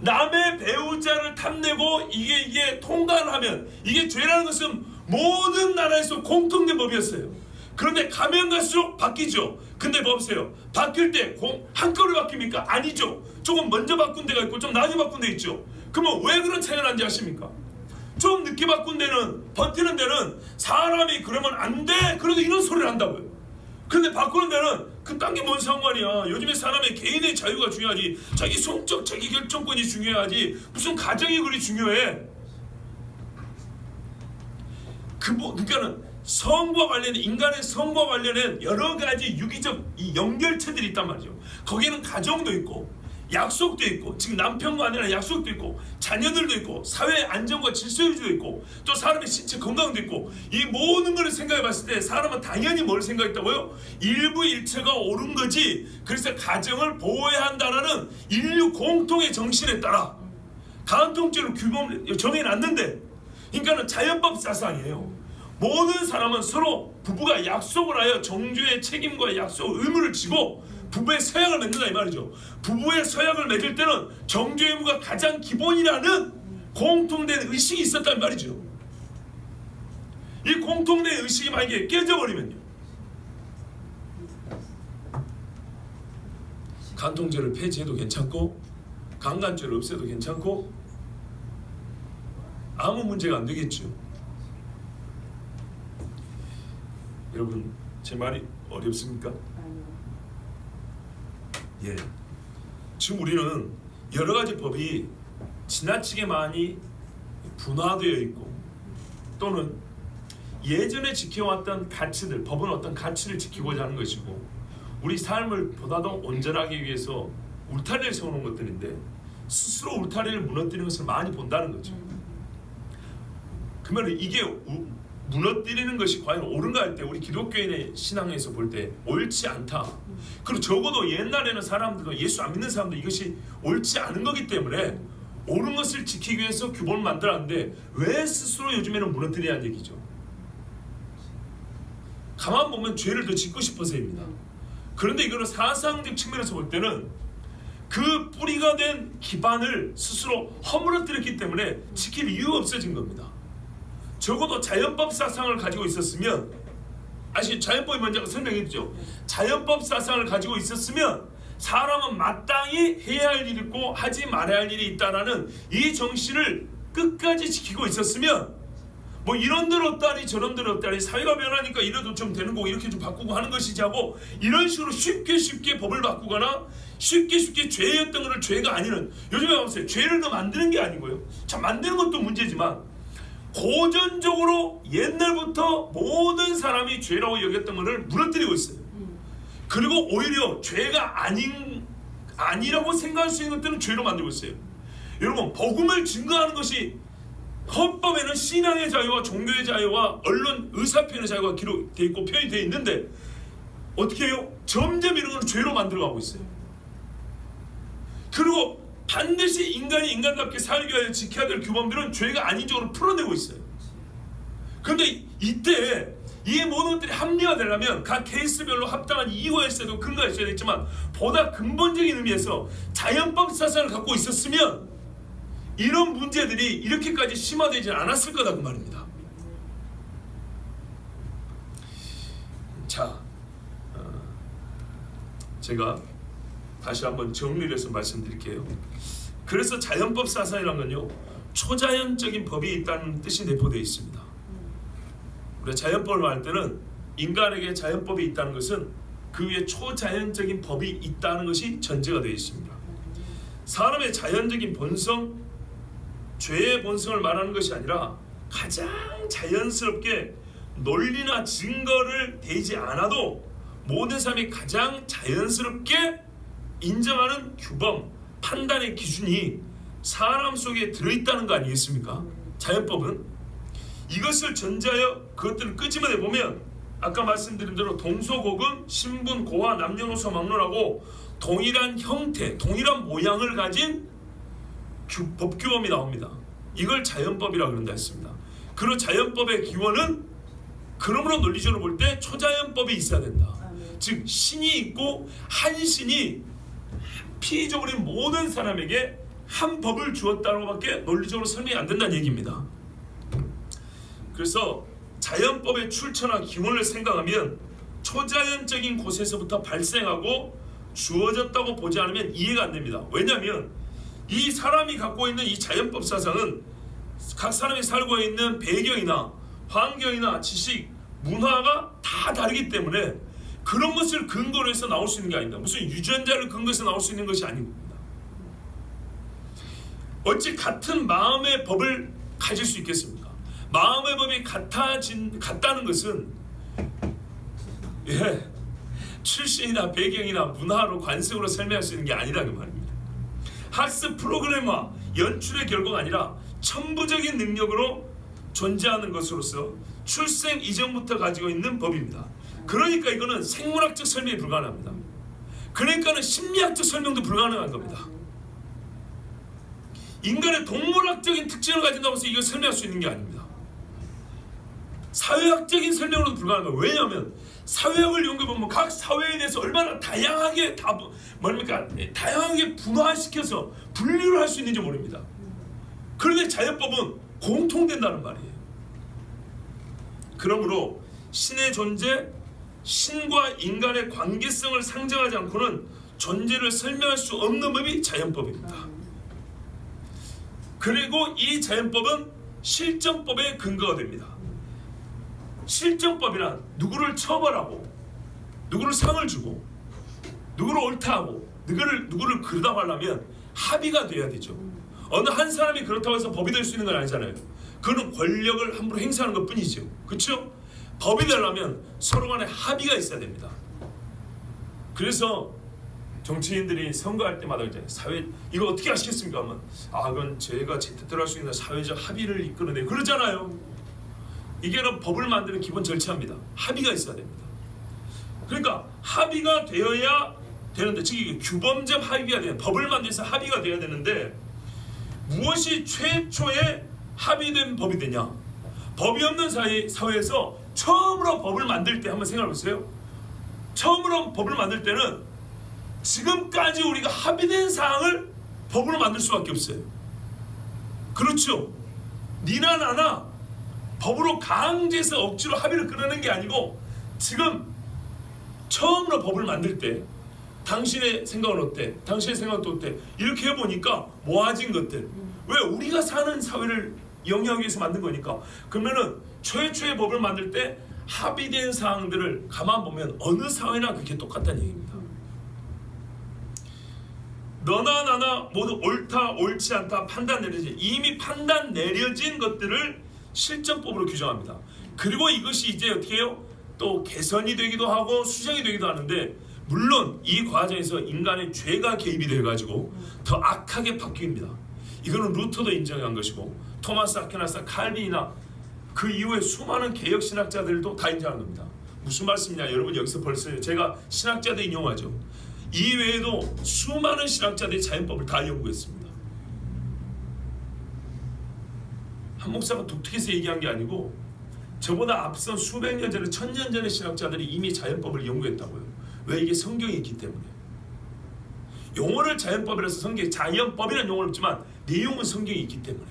Speaker 1: 남의 배우자를 탐내고 이게 통과를 하면 이게 죄라는 것은 모든 나라에서 공통된 법이었어요. 그런데 가면 갈수록 바뀌죠. 근데 보세요. 바뀔 때 한꺼번에 바뀝니까? 아니죠. 조금 먼저 바꾼 데가 있고 좀 낮게 바꾼 데 있죠. 그러면 왜 그런 차이가 나는지 아십니까? 좀 늦게 바꾼 데는, 버티는 데는 사람이 그러면 안 돼, 그래도 이런 소리를 한다고요. 근데 바꾸는 데는 그딴 게 뭔 상관이야. 요즘에 사람의 개인의 자유가 중요하지, 자기 성적 자기 결정권이 중요하지, 무슨 가정이 그리 중요해. 그러니까는 성과 관련된, 인간의 성과 관련된 여러 가지 유기적 이 연결체들이 있단 말이죠. 거기에는 가정도 있고 약속도 있고, 지금 남편과 아내랑 약속도 있고, 자녀들도 있고, 사회 안정과 질서 유지도 있고, 또 사람의 신체 건강도 있고, 이 모든 것을 생각해 봤을 때 사람은 당연히 뭘 생각했다고요? 일부일체가 옳은 거지. 그래서 가정을 보호해야 한다는 인류 공통의 정신에 따라 간통죄로 규범을 정해놨는데, 그러니까는 자연법 사상이에요. 모든 사람은 서로 부부가 약속을 하여 정죄의 책임과 약속 의무를 지고 부부의 서약을 맺는다 이 말이죠. 부부의 서약을 맺을 때는 정죄 의무가 가장 기본이라는 공통된 의식이 있었단 말이죠. 이 공통된 의식이 만약에 깨져버리면요, 간통죄를 폐지해도 괜찮고 강간죄를 없애도 괜찮고 아무 문제가 안 되겠죠. 여러분 제 말이 어렵습니까? 예. 지금 우리는 여러 가지 법이 지나치게 많이 분화되어 있고, 또는 예전에 지켜왔던 가치들, 법은 어떤 가치를 지키고자 하는 것이고 우리 삶을 보다도 온전하기 위해서 울타리를 세우는 것들인데 스스로 울타리를 무너뜨리는 것을 많이 본다는 거죠. 그러면 이게 무너뜨리는 것이 과연 옳은가 할 때 우리 기독교인의 신앙에서 볼 때 옳지 않다. 그리고 적어도 옛날에는 사람들도, 예수 안 믿는 사람도 이것이 옳지 않은 거기 때문에 옳은 것을 지키기 위해서 규범을 만들었는데 왜 스스로 요즘에는 무너뜨리냐는 얘기죠. 가만 보면 죄를 더 짓고 싶어서입니다. 그런데 이거는 사상적 측면에서 볼 때는 그 뿌리가 된 기반을 스스로 허물어뜨렸기 때문에 지킬 이유가 없어진 겁니다. 적어도 자연법 사상을 가지고 있었으면, 자연법이 먼저 설명했죠. 자연법 사상을 가지고 있었으면 사람은 마땅히 해야 할 일이 있고 하지 말아야 할 일이 있다라는 이 정신을 끝까지 지키고 있었으면, 뭐 이런대로 없다니 저런대로 없다니, 사회가 변하니까 이래도 좀 되는 거고 이렇게 좀 바꾸고 하는 것이지 하고 이런 식으로 쉽게 법을 바꾸거나 쉽게 죄였던 것을 죄가 아니는, 요즘에 보세요. 죄를 더 만드는 게 아니고요. 참 만드는 것도 문제지만 고전적으로 옛날부터 모든 사람이 죄라고 여겼던 것을 무너뜨리고 있어요. 그리고 오히려 죄가 아니라고 생각할 수 있는 것들은 죄로 만들고 있어요. 여러분, 복음을 증거하는 것이 헌법에는 신앙의 자유와 종교의 자유와 언론 의사표현의 자유가 기록되어 있고 표현이 되어 있는데 어떻게 해요? 점점 이런 걸 죄로 만들어가고 있어요. 그리고 반드시 인간이 인간답게 살기 위해 지켜야 될 규범들은 죄가 아닌 쪽으로 풀어내고 있어요. 그런데 이때 이 모든 것들이 합리화되려면 각 케이스별로 합당한 이유가 있어야 되고 근거가 있어야 되지만, 보다 근본적인 의미에서 자연법 사상을 갖고 있었으면 이런 문제들이 이렇게까지 심화되지 않았을 거다 그 말입니다. 자, 제가 다시 한번 정리를 해서 말씀드릴게요. 그래서 자연법 사상이란 건요, 초자연적인 법이 있다는 뜻이 내포되어 있습니다. 우리가 자연법을 말할 때는 인간에게 자연법이 있다는 것은 그 위에 초자연적인 법이 있다는 것이 전제가 되어 있습니다. 사람의 자연적인 본성, 죄의 본성을 말하는 것이 아니라 가장 자연스럽게 논리나 증거를 대지 않아도 모든 사람이 가장 자연스럽게 인정하는 규범, 판단의 기준이 사람 속에 들어있다는 거 아니겠습니까? 자연법은 이것을 전제하여 그것들을 끄집어내 보면 아까 말씀드린 대로 동서고금, 신분, 고하, 남녀노소 막론하고 동일한 형태, 동일한 모양을 가진 법규범이 나옵니다. 이걸 자연법이라고 그런다 했습니다. 그리고 자연법의 기원은 그러므로 논리적으로 볼 때 초자연법이 있어야 된다. 즉 신이 있고 한 신이 피조물인 모든 사람에게 한 법을 주었다고밖에 논리적으로 설명이 안 된다는 얘기입니다. 그래서 자연법의 출처나 기원을 생각하면 초자연적인 곳에서부터 발생하고 주어졌다고 보지 않으면 이해가 안 됩니다. 왜냐하면 이 사람이 갖고 있는 이 자연법 사상은 각 사람이 살고 있는 배경이나 환경이나 지식, 문화가 다 다르기 때문에 그런 것을 근거로 해서 나올 수 있는 게 아닙니다. 무슨 유전자를 근거해서 나올 수 있는 것이 아닙니다. 어찌 같은 마음의 법을 가질 수 있겠습니까? 마음의 법이 같다는 것은 출신이나 배경이나 문화로 관습으로 설명할 수 있는 게 아니라는 말입니다. 학습 프로그램과 연출의 결과가 아니라 천부적인 능력으로 존재하는 것으로서 출생 이전부터 가지고 있는 법입니다. 그러니까 이거는 생물학적 설명이 불가능합니다. 그러니까는 심리학적 설명도 불가능한 겁니다. 인간의 동물학적인 특징을 가진다고 해서 이걸 설명할 수 있는 게 아닙니다. 사회학적인 설명으로도 불가능한 거예요. 왜냐하면 사회학을 연구해보면 각 사회에 대해서 얼마나 다양하게 다양하게 분화시켜서 분류를 할 수 있는지 모릅니다. 그런데 자연법은 공통된다는 말이에요. 그러므로 신의 존재, 신과 인간의 관계성을 상정하지 않고는 존재를 설명할 수 없는 법이 자연법입니다. 그리고 이 자연법은 실정법의 근거가 됩니다. 실정법이란 누구를 처벌하고 누구를 상을 주고 누구를 옳다하고 누구를 그러다 하려면 합의가 돼야 되죠. 어느 한 사람이 그렇다고 해서 법이 될 수 있는 건 아니잖아요. 그는 권력을 함부로 행사하는 것 뿐이죠. 그렇죠? 법이 되려면 서로 간에 합의가 있어야 됩니다. 그래서 정치인들이 선거할 때마다 이제 사회 이거 어떻게 하시겠습니까? 하면 그건 제가 제 뜻대로 할 수 있는 사회적 합의를 이끌어내 그러잖아요. 이게 법을 만드는 기본 절차입니다. 합의가 있어야 됩니다. 그러니까 합의가 되어야 되는데 즉 이게 규범적 합의가 돼야 법을 만들어서 합의가 돼야 되는데 무엇이 최초에 합의된 법이 되냐? 법이 없는 사회에서 처음으로 법을 만들 때 한번 생각해 보세요. 처음으로 법을 만들 때는 지금까지 우리가 합의된 사항을 법으로 만들 수밖에 없어요. 그렇죠? 니나 나나 법으로 강제해서 억지로 합의를 끌어낸 게 아니고 지금 처음으로 법을 만들 때 당신의 생각은 어때? 당신의 생각은 어때? 이렇게 해보니까 모아진 것들 왜 우리가 사는 사회를 영위하기 위해서 만든 거니까 그러면은 최초의 법을 만들 때 합의된 사항들을 가만 보면 어느 사회나 그게 똑같다는 얘기입니다. 너나 나나 모두 옳다 옳지 않다 판단 내려진 이미 판단 내려진 것들을 실정법으로 규정합니다. 그리고 이것이 이제 어떻게 해요? 또 개선이 되기도 하고 수정이 되기도 하는데 물론 이 과정에서 인간의 죄가 개입이 돼가지고 더 악하게 바뀝니다. 이거는 루터도 인정한 것이고 토마스 아퀴나스, 칼빈이나 그 이후에 수많은 개혁 신학자들도 다 인정한 겁니다. 무슨 말씀이냐? 여러분 여기서 벌써 제가 신학자들 인용하죠. 이 외에도 수많은 신학자들이 자연법을 다 연구했습니다. 한 목사가 독특해서 얘기한 게 아니고 저보다 앞선 수백 년 전에 천년 전의 신학자들이 이미 자연법을 연구했다고요. 왜? 이게 성경이 있기 때문에. 용어를 자연법이라서 성경에 자연법이라는 용어는 없지만 내용은 성경에 있기 때문에.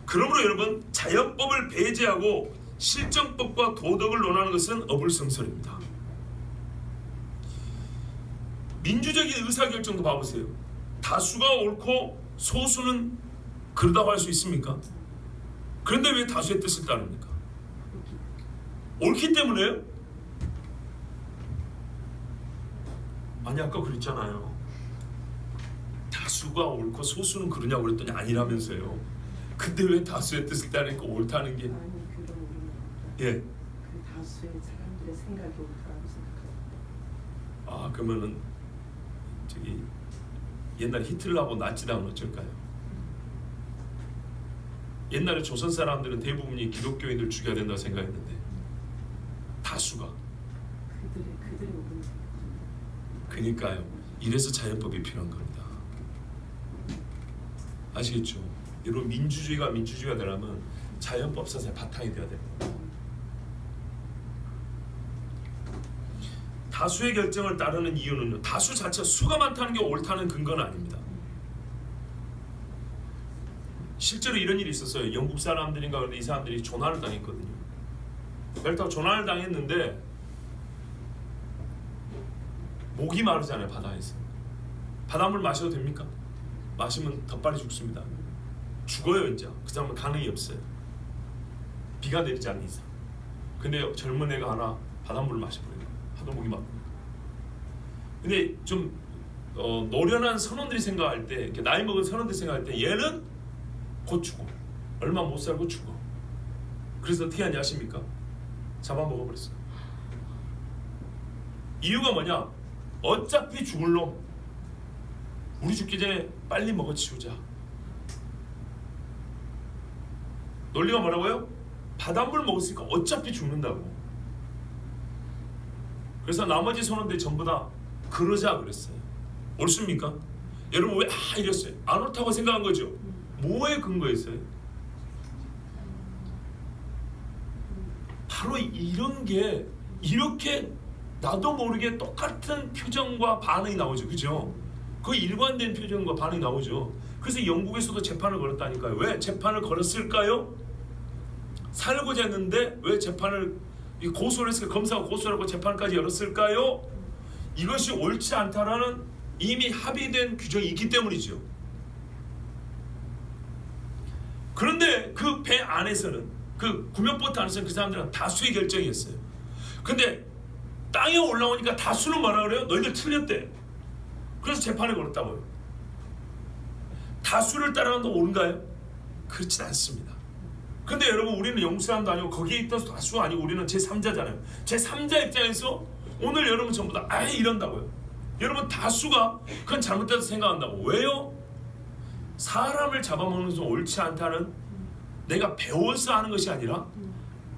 Speaker 1: 그러므로 여러분, 자연법을 배제하고 실정법과 도덕을 논하는 것은 어불성설입니다. 민주적인 의사결정도 봐보세요. 다수가 옳고 소수는 그러다고 할 수 있습니까? 그런데 왜 다수의 뜻을 따릅니까? 옳기 때문에요? 아니, 아까 그랬잖아요. 다수가 옳고 소수는 그러냐고 그랬더니 아니라면서요. 근데 왜 다수의 뜻을 따르니까 옳다는 게?
Speaker 2: 아니, 그럼 우리는
Speaker 1: 예.
Speaker 2: 그 다수의 사람들의 생각이 옳다고 생각합니다.
Speaker 1: 아, 그러면은 저기 옛날 히틀러하고 나치당은 어쩔까요? 옛날에 조선 사람들은 대부분이 기독교인들 죽여야 된다고 생각했는데 다수가
Speaker 2: 그들의 의견.
Speaker 1: 그러니까요. 이래서 자연법이 필요한 겁니다. 아시겠죠? 여러분, 민주주의가 되려면 자연법 사상의 바탕이 돼야 됩니다. 다수의 결정을 따르는 이유는요, 다수 자체 수가 많다는 게 옳다는 근거는 아닙니다. 실제로 이런 일이 있었어요. 영국 사람들인가 그런데 이 사람들이 조난을 당했거든요. 그렇다고 조난을 당했는데 목이 마르잖아요. 바다에서 바닷물 마셔도 됩니까? 마시면 더 빨리 죽습니다. 죽어요. 이제 그 사람은 가능이 없어요. 비가 내리지 않는 이상. 근데 젊은 애가 하나 바닷물을 마셔버려요. 하도 목이 마르고. 근데 좀 노련한 선원들이 생각할 때, 이렇게 나이 먹은 선원들이 생각할 때 얘는 곧 죽어. 얼마 못 살고 죽어. 그래서 어떻게 하냐 아십니까? 잡아먹어버렸어요. 이유가 뭐냐? 어차피 죽을 놈, 우리 죽기 전에 빨리 먹어치우자. 논리가 뭐라고요? 바닷물 먹었으니까 어차피 죽는다고. 그래서 나머지 선원들이 전부 다 그러자 그랬어요. 옳습니까? 여러분, 왜 이랬어요? 안 옳다고 생각한 거죠? 뭐에 근거했어요? 바로 이런 게, 이렇게 나도 모르게 똑같은 표정과 반응이 나오죠. 그죠? 그 일관된 표정과 반응이 나오죠. 그래서 영국에서도 재판을 걸었다니까요. 왜 재판을 걸었을까요? 살고자 했는데 왜 재판을 고소를 했을까? 검사가 고소를 하고 재판까지 열었을까요? 이것이 옳지 않다라는 이미 합의된 규정이 있기 때문이죠. 그런데 그 배 안에서는, 그 구명보트 안에서는 그 사람들은 다수의 결정이었어요. 근데 땅에 올라오니까 다수는 뭐라 그래요? 너희들 틀렸대. 그래서 재판을 걸었다고요. 다수를 따라간다고 옳은가요? 그렇진 않습니다. 근데 여러분, 우리는 영국 사람도 아니고 거기에 있던 다수가 아니고 우리는 제3자잖아요. 제3자 입장에서 오늘 여러분 전부 다 아예 이런다고요. 여러분, 다수가 그건 잘못돼서 생각한다고. 왜요? 사람을 잡아먹는 것은 옳지 않다는, 내가 배워서 하는 것이 아니라,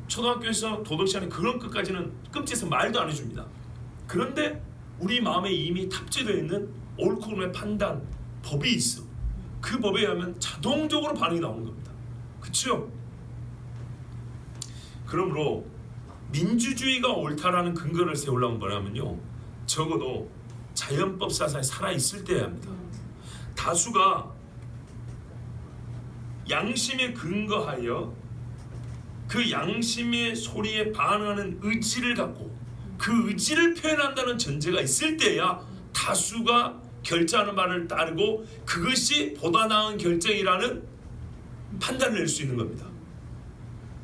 Speaker 1: 초등학교에서 도덕 시간에 그런 것까지는 끔찍해서 말도 안 해줍니다. 그런데 우리 마음에 이미 탑재되어 있는 옳고 그름의 판단, 법이 있어. 그 법에 의하면 자동적으로 반응이 나오는 겁니다. 그렇죠? 그러므로 민주주의가 옳다라는 근거를 세우려면 뭐냐면요, 적어도 자연법 사상이 살아있을 때야 합니다. 다수가 양심에 근거하여 그 양심의 소리에 반응하는 의지를 갖고 그 의지를 표현한다는 전제가 있을 때야 다수가 결정하는 말을 따르고 그것이 보다 나은 결정이라는 판단을 낼 수 있는 겁니다.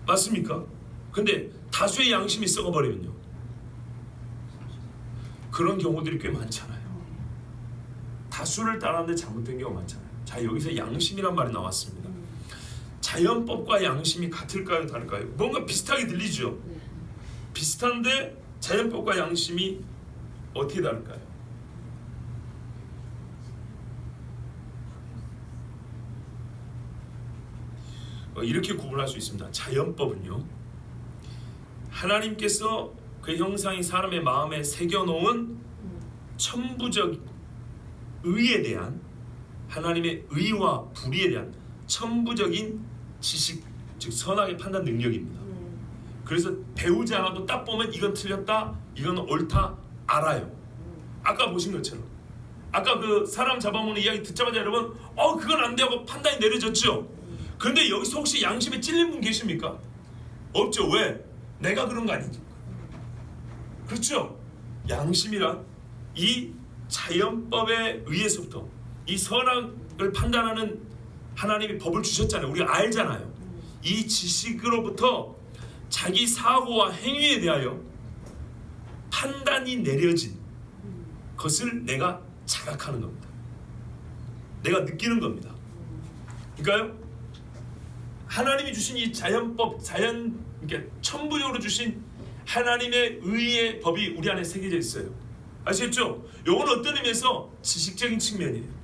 Speaker 1: 맞습니까? 근데 다수의 양심이 썩어버리면요, 그런 경우들이 꽤 많잖아요. 다수를 따랐는데 잘못된 경우가 많잖아요. 자, 여기서 양심이란 말이 나왔습니다. 자연법과 양심이 같을까요, 다를까요? 뭔가 비슷하게 들리죠? 비슷한데 자연법과 양심이 어떻게 다를까요? 이렇게 구분할 수 있습니다. 자연법은요, 하나님께서 그 형상이 사람의 마음에 새겨놓은 천부적 의에 대한, 하나님의 의와 불의에 대한 천부적인 지식, 즉 선악의 판단 능력입니다. 그래서 배우지 않아도 딱 보면 이건 틀렸다, 이건 옳다 알아요. 아까 보신 것처럼 아까 그 사람 잡아먹는 이야기 듣자마자 여러분 그건 안 돼 하고 판단이 내려졌죠. 그런데 여기서 혹시 양심에 찔린 분 계십니까? 없죠. 왜? 내가 그런 거 아니니까. 그렇죠. 양심이란 이 자연법에 의해서부터 이 선악을 판단하는 하나님이 법을 주셨잖아요. 우리가 알잖아요. 이 지식으로부터 자기 사고와 행위에 대하여 판단이 내려진 것을 내가 자각하는 겁니다. 내가 느끼는 겁니다. 그러니까요, 하나님이 주신 이 자연법, 그러니까 천부적으로 주신 하나님의 의의 법이 우리 안에 새겨져 있어요. 아시겠죠? 이건 어떤 의미에서 지식적인 측면이에요.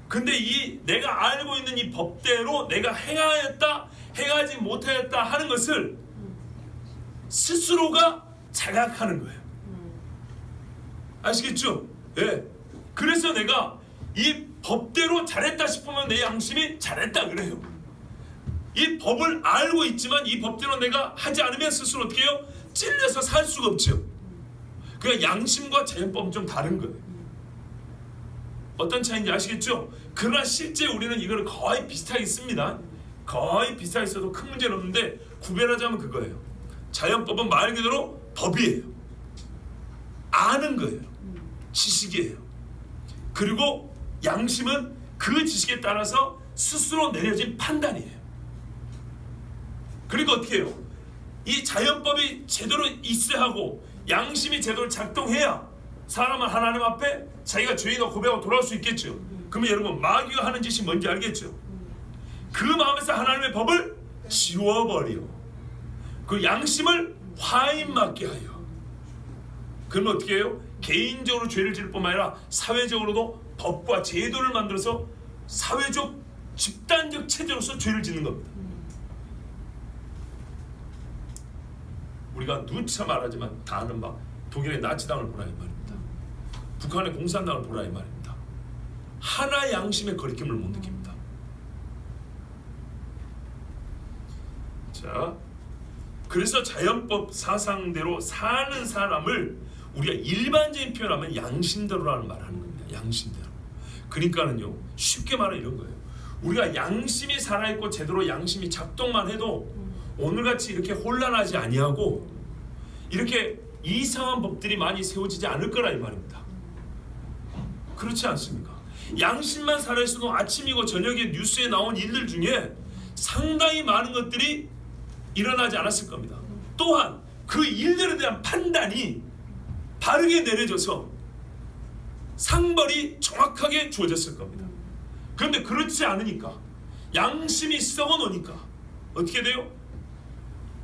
Speaker 1: 근데 이 내가 알고 있는 이 법대로 내가 행하였다, 행하지 못하였다 하는 것을 스스로가 자각하는 거예요. 아시겠죠? 예. 그래서 내가 이 법대로 잘했다 싶으면 내 양심이 잘했다 그래요. 이 법을 알고 있지만 이 법대로 내가 하지 않으면 스스로 어떻게 해요? 찔려서 살 수가 없죠. 그러니까 양심과 자연법은 좀 다른 거예요. 어떤 차이인지 아시겠죠? 그러나 실제 우리는 이걸 거의 비슷하게 씁니다. 거의 비슷하게 써도 큰 문제는 없는데 구별하자면 그거예요. 자연법은 말 그대로 법이에요. 아는 거예요. 지식이에요. 그리고 양심은 그 지식에 따라서 스스로 내려진 판단이에요. 그리고 어떻게 해요? 이 자연법이 제대로 있어야 하고 양심이 제대로 작동해야 사람은 하나님 앞에 자기가 죄인과 고백하고 돌아올 수 있겠죠. 그러면 여러분 마귀가 하는 짓이 뭔지 알겠죠? 그 마음에서 하나님의 법을 지워버려. 그 양심을 화인 맞게 하여. 그러면 어떻게 해요? 개인적으로 죄를 지을 뿐만 아니라 사회적으로도 법과 제도를 만들어서 사회적 집단적 체제로서 죄를 짓는 겁니다. 우리가 누차 말하지만 다 아는 바 독일의 나치당을 보라 이 말입니다. 북한의 공산당을 보라 이 말입니다. 하나 양심의 거리낌을 못 느낍니다. 자, 그래서 자연법 사상대로 사는 사람을 우리가 일반적인 표현하면 양심대로라는 말을 하는 겁니다. 양심대로. 그러니까는요, 쉽게 말하면 이런 거예요. 우리가 양심이 살아있고 제대로 양심이 작동만 해도 오늘같이 이렇게 혼란하지 아니하고 이렇게 이상한 법들이 많이 세워지지 않을 거라 이 말입니다. 그렇지 않습니까? 양심만 살아있어도 아침이고 저녁에 뉴스에 나온 일들 중에 상당히 많은 것들이 일어나지 않았을 겁니다. 또한 그 일들에 대한 판단이 바르게 내려져서 상벌이 정확하게 주어졌을 겁니다. 그런데 그렇지 않으니까 양심이 썩어 놓으니까 어떻게 돼요?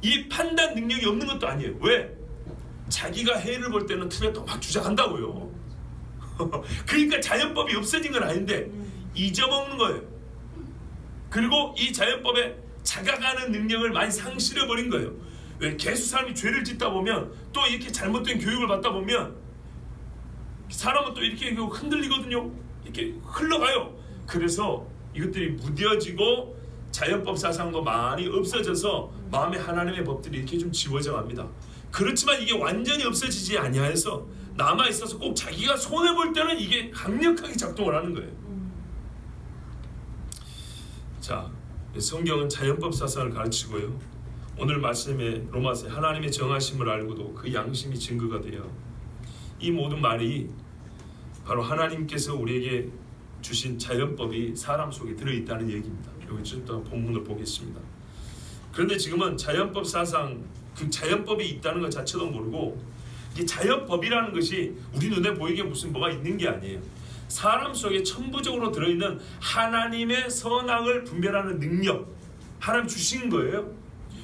Speaker 1: 이 판단 능력이 없는 것도 아니에요. 왜? 자기가 해를 볼 때는 틀렸다고 막 주장한다고요. 그러니까 자연법이 없어진 건 아닌데 잊어먹는 거예요. 그리고 이 자연법에 자각하는 능력을 많이 상실해버린 거예요. 왜? 계속 사람이 죄를 짓다 보면 또 이렇게 잘못된 교육을 받다 보면 사람은 또 이렇게 흔들리거든요. 이렇게 흘러가요. 그래서 이것들이 무뎌지고 자연법 사상도 많이 없어져서 마음에 하나님의 법들이 이렇게 좀 지워져 갑니다. 그렇지만 이게 완전히 없어지지 아니하여서 남아 있어서 꼭 자기가 손해 볼 때는 이게 강력하게 작동을 하는 거예요. 자, 성경은 자연법 사상을 가르치고요. 오늘 말씀에 로마서 하나님의 정하심을 알고도 그 양심이 증거가 되어 이 모든 말이 바로 하나님께서 우리에게 주신 자연법이 사람 속에 들어있다는 얘기입니다. 여기 좀 더 본문을 보겠습니다. 그런데 지금은 자연법 사상, 그 자연법이 있다는 것 자체도 모르고 이 자연법이라는 것이 우리 눈에 보이게 무슨 뭐가 있는 게 아니에요. 사람 속에 천부적으로 들어있는 하나님의 선악을 분별하는 능력, 하나님 주신 거예요.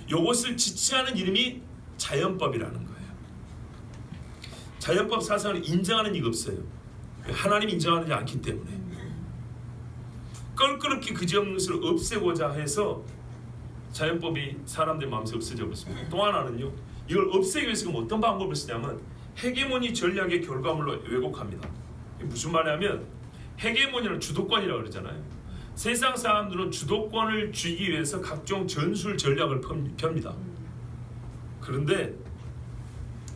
Speaker 1: 이것을 지칭하는 이름이 자연법이라는 거예요. 자연법 사상을 인정하는 이가 없어요. 하나님이 인정하지 않기 때문에 껄끄럽게 그지없는 것을 없애고자 해서 자연법이 사람들 마음에서 없어져 버렸습니다. 또 하나는요, 이걸 없애기 위해서 그럼 어떤 방법을 쓰냐면 헤게모니 전략의 결과물로 왜곡합니다. 무슨 말이냐면 헤게모니는 주도권이라고 그러잖아요. 세상 사람들은 주도권을 쥐기 위해서 각종 전술 전략을 펴니다. 그런데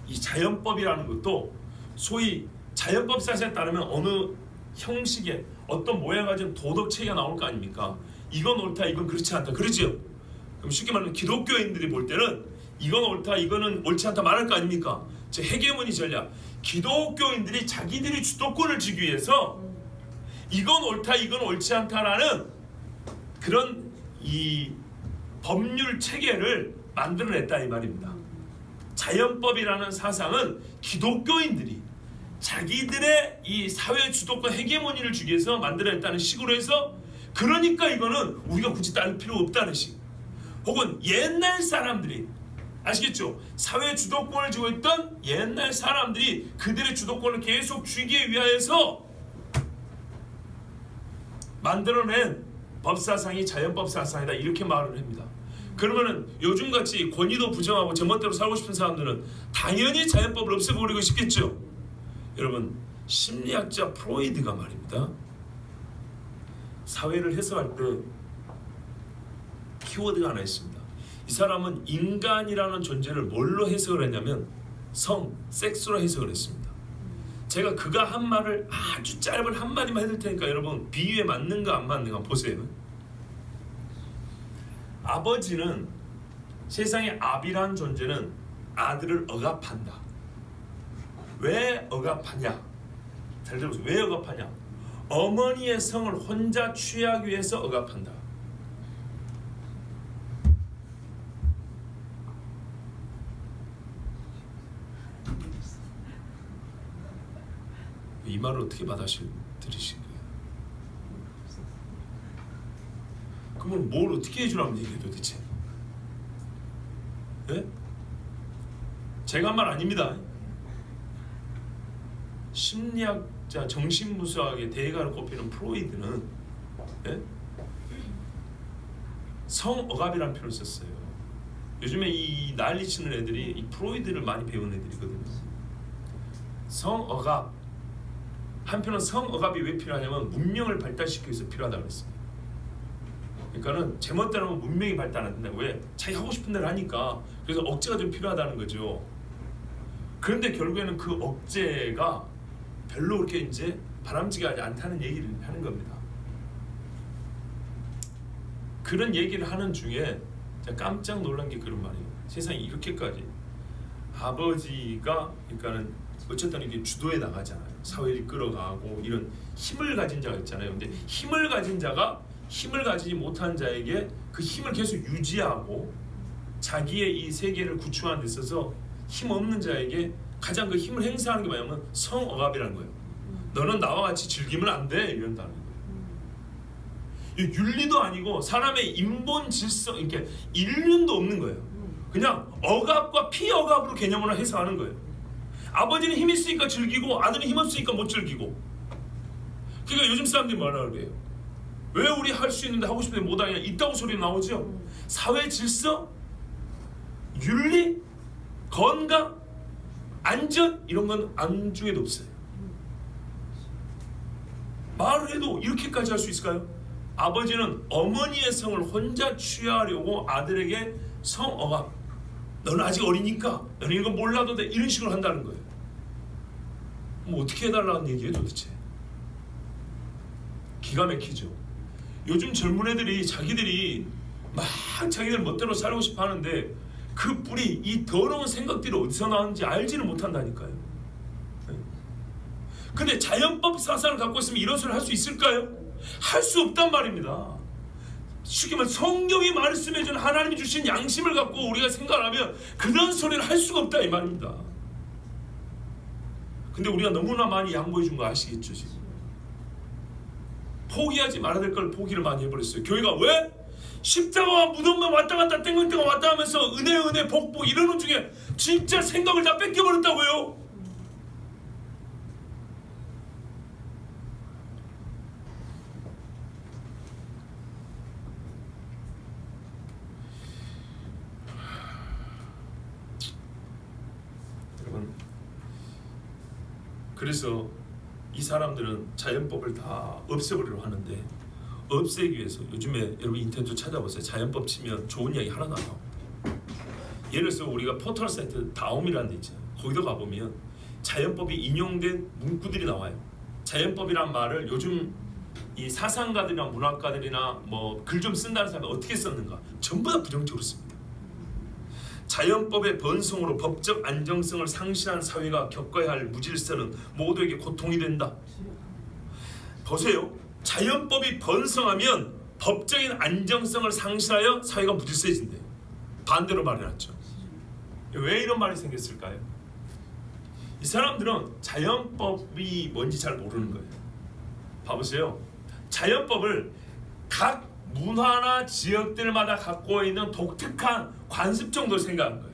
Speaker 1: 이 자연법이라는 것도 소위 자연법 사상에 따르면 어느 형식의 어떤 모양 가진 도덕 체계가 나올 거 아닙니까? 이건 옳다, 이건 그렇지 않다, 그러죠? 그럼 쉽게 말하면 기독교인들이 볼 때는 이건 옳다, 이거는 옳지 않다 말할 거 아닙니까? 즉 헤게모니 전략. 기독교인들이 자기들이 주도권을 쥐기 위해서 이건 옳다, 이건 옳지 않다라는 그런 이 법률 체계를 만들어냈다 이 말입니다. 자연법이라는 사상은 기독교인들이 자기들의 이 사회 주도권 헤게모니를 주기 위해서 만들어냈다는 식으로 해서, 그러니까 이거는 우리가 굳이 따를 필요 없다는 식. 혹은 옛날 사람들이, 아시겠죠? 사회 주도권을 쥐고 있던 옛날 사람들이 그들의 주도권을 계속 쥐기 위하여서 만들어낸 법사상이 자연법 사상이다, 이렇게 말을 합니다. 그러면은 요즘같이 권위도 부정하고 제멋대로 살고 싶은 사람들은 당연히 자연법을 없애버리고 싶겠죠. 여러분, 심리학자 프로이드가 말입니다, 사회를 해석할 때 키워드가 하나 있습니다. 이 사람은 인간이라는 존재를 뭘로 해석을 했냐면 섹스로 해석을 했습니다. 제가 그가 한 말을 아주 짧은 한마디만 해드릴 테니까 여러분 비유에 맞는가 안 맞는가 보세요. 아버지는, 세상의 아비란 존재는 아들을 억압한다. 왜 억압하냐? 잘 들어보세요. 왜 억압하냐? 어머니의 성을 혼자 취하기 위해서 억압한다. 이 말을 어떻게 받아들이신 거예요? 그러면 뭘 어떻게 해주라는 얘기예요 도대체? 예? 제가 한 말 아닙니다. 심리학자, 정신무수학의 대가로 꼽히는 프로이드는, 예? 성억압이라는 표현을 썼어요. 요즘에 이 난리치는 애들이 이 프로이드를 많이 배운 애들이거든요. 성억압. 한편은 성억압이 왜 필요하냐면 문명을 발달시키기 위해서 필요하다고 그랬어요. 그러니까는 제멋대로 하면 문명이 발달 안 된다. 왜? 자기 하고 싶은 대로 하니까. 그래서 억제가 좀 필요하다는 거죠. 그런데 결국에는 그 억제가 별로 그렇게 이제 바람직하지 않다는 얘기를 하는 겁니다. 그런 얘기를 하는 중에 제가 깜짝 놀란 게 그런 말이에요. 세상이 이렇게까지 아버지가, 그러니까는 어쨌든 이게 주도에 나가잖아요. 사회를 이끌어가고 이런 힘을 가진 자가 있잖아요. 근데 힘을 가진 자가 힘을 가지지 못한 자에게 그 힘을 계속 유지하고 자기의 이 세계를 구축하는 데 있어서 힘 없는 자에게 가장 그 힘을 행사하는 게 뭐냐면 성억압이라는 거예요. 너는 나와 같이 즐기면 안 돼, 이런다는 거예요. 윤리도 아니고 사람의 인본 질서, 그러니까 인륜도 없는 거예요. 그냥 억압과 피억압으로 개념으로 해석하는 거예요. 아버지는 힘 있으니까 즐기고 아들은 힘 없으니까 못 즐기고. 그러니까 요즘 사람들이 뭐라 그래요? 왜 우리 할 수 있는데 하고 싶은데 못하냐, 있다고 소리 나오죠. 사회 질서, 윤리, 건강, 안전, 이런 건 안중에도 없어요. 말을 해도 이렇게까지 할 수 있을까요? 아버지는 어머니의 성을 혼자 취하려고 아들에게 성억압, 너는 아직 어리니까 너는 이거 몰라도 돼, 이런 식으로 한다는 거예요. 뭐 어떻게 해달라는 얘기예요 도대체? 기가 막히죠. 요즘 젊은 애들이 자기들이 막 자기들 멋대로 살고 싶어 하는데 그 뿌리, 이 더러운 생각들이 어디서 나오는지 알지를 못한다니까요. 근데 자연법 사상을 갖고 있으면 이런 소리를 할 수 있을까요? 할 수 없단 말입니다. 쉽게 말해 성경이 말씀해준 하나님이 주신 양심을 갖고 우리가 생각을 하면 그런 소리를 할 수가 없다 이 말입니다. 근데 우리가 너무나 많이 양보해 준 거 아시겠죠 지금? 포기하지 말아야 될 걸 포기를 많이 해버렸어요. 교회가 왜? 십자가와 무덤만 왔다 갔다 땡글땡글 왔다 하면서 은혜 복 이러는 중에 진짜 생각을 다 뺏겨버렸다고요. 여러분, 그래서 이 사람들은 자연법을 다 없애버리려고 하는데 없애기 위해서 요즘에 여러분 인터넷도 찾아보세요. 자연법 치면 좋은 이야기 하나도 안 나옵니다. 예를 들어서 우리가 포털 사이트 다움이라는 데 있잖아요. 거기도 가보면 자연법이 인용된 문구들이 나와요. 자연법이란 말을 요즘 이 사상가들이나 문학가들이나 뭐 글 좀 쓴다는 사람이 어떻게 썼는가? 전부 다 부정적으로 씁니다. 자연법의 번성으로 법적 안정성을 상실한 사회가 겪어야 할 무질서는 모두에게 고통이 된다. 보세요. 자연법이 번성하면 법적인 안정성을 상실하여 사회가 무질서해진대요. 반대로 말해놨죠. 왜 이런 말이 생겼을까요? 이 사람들은 자연법이 뭔지 잘 모르는 거예요. 봐보세요. 자연법을 각 문화나 지역들마다 갖고 있는 독특한 관습 정도로 생각하는 거예요.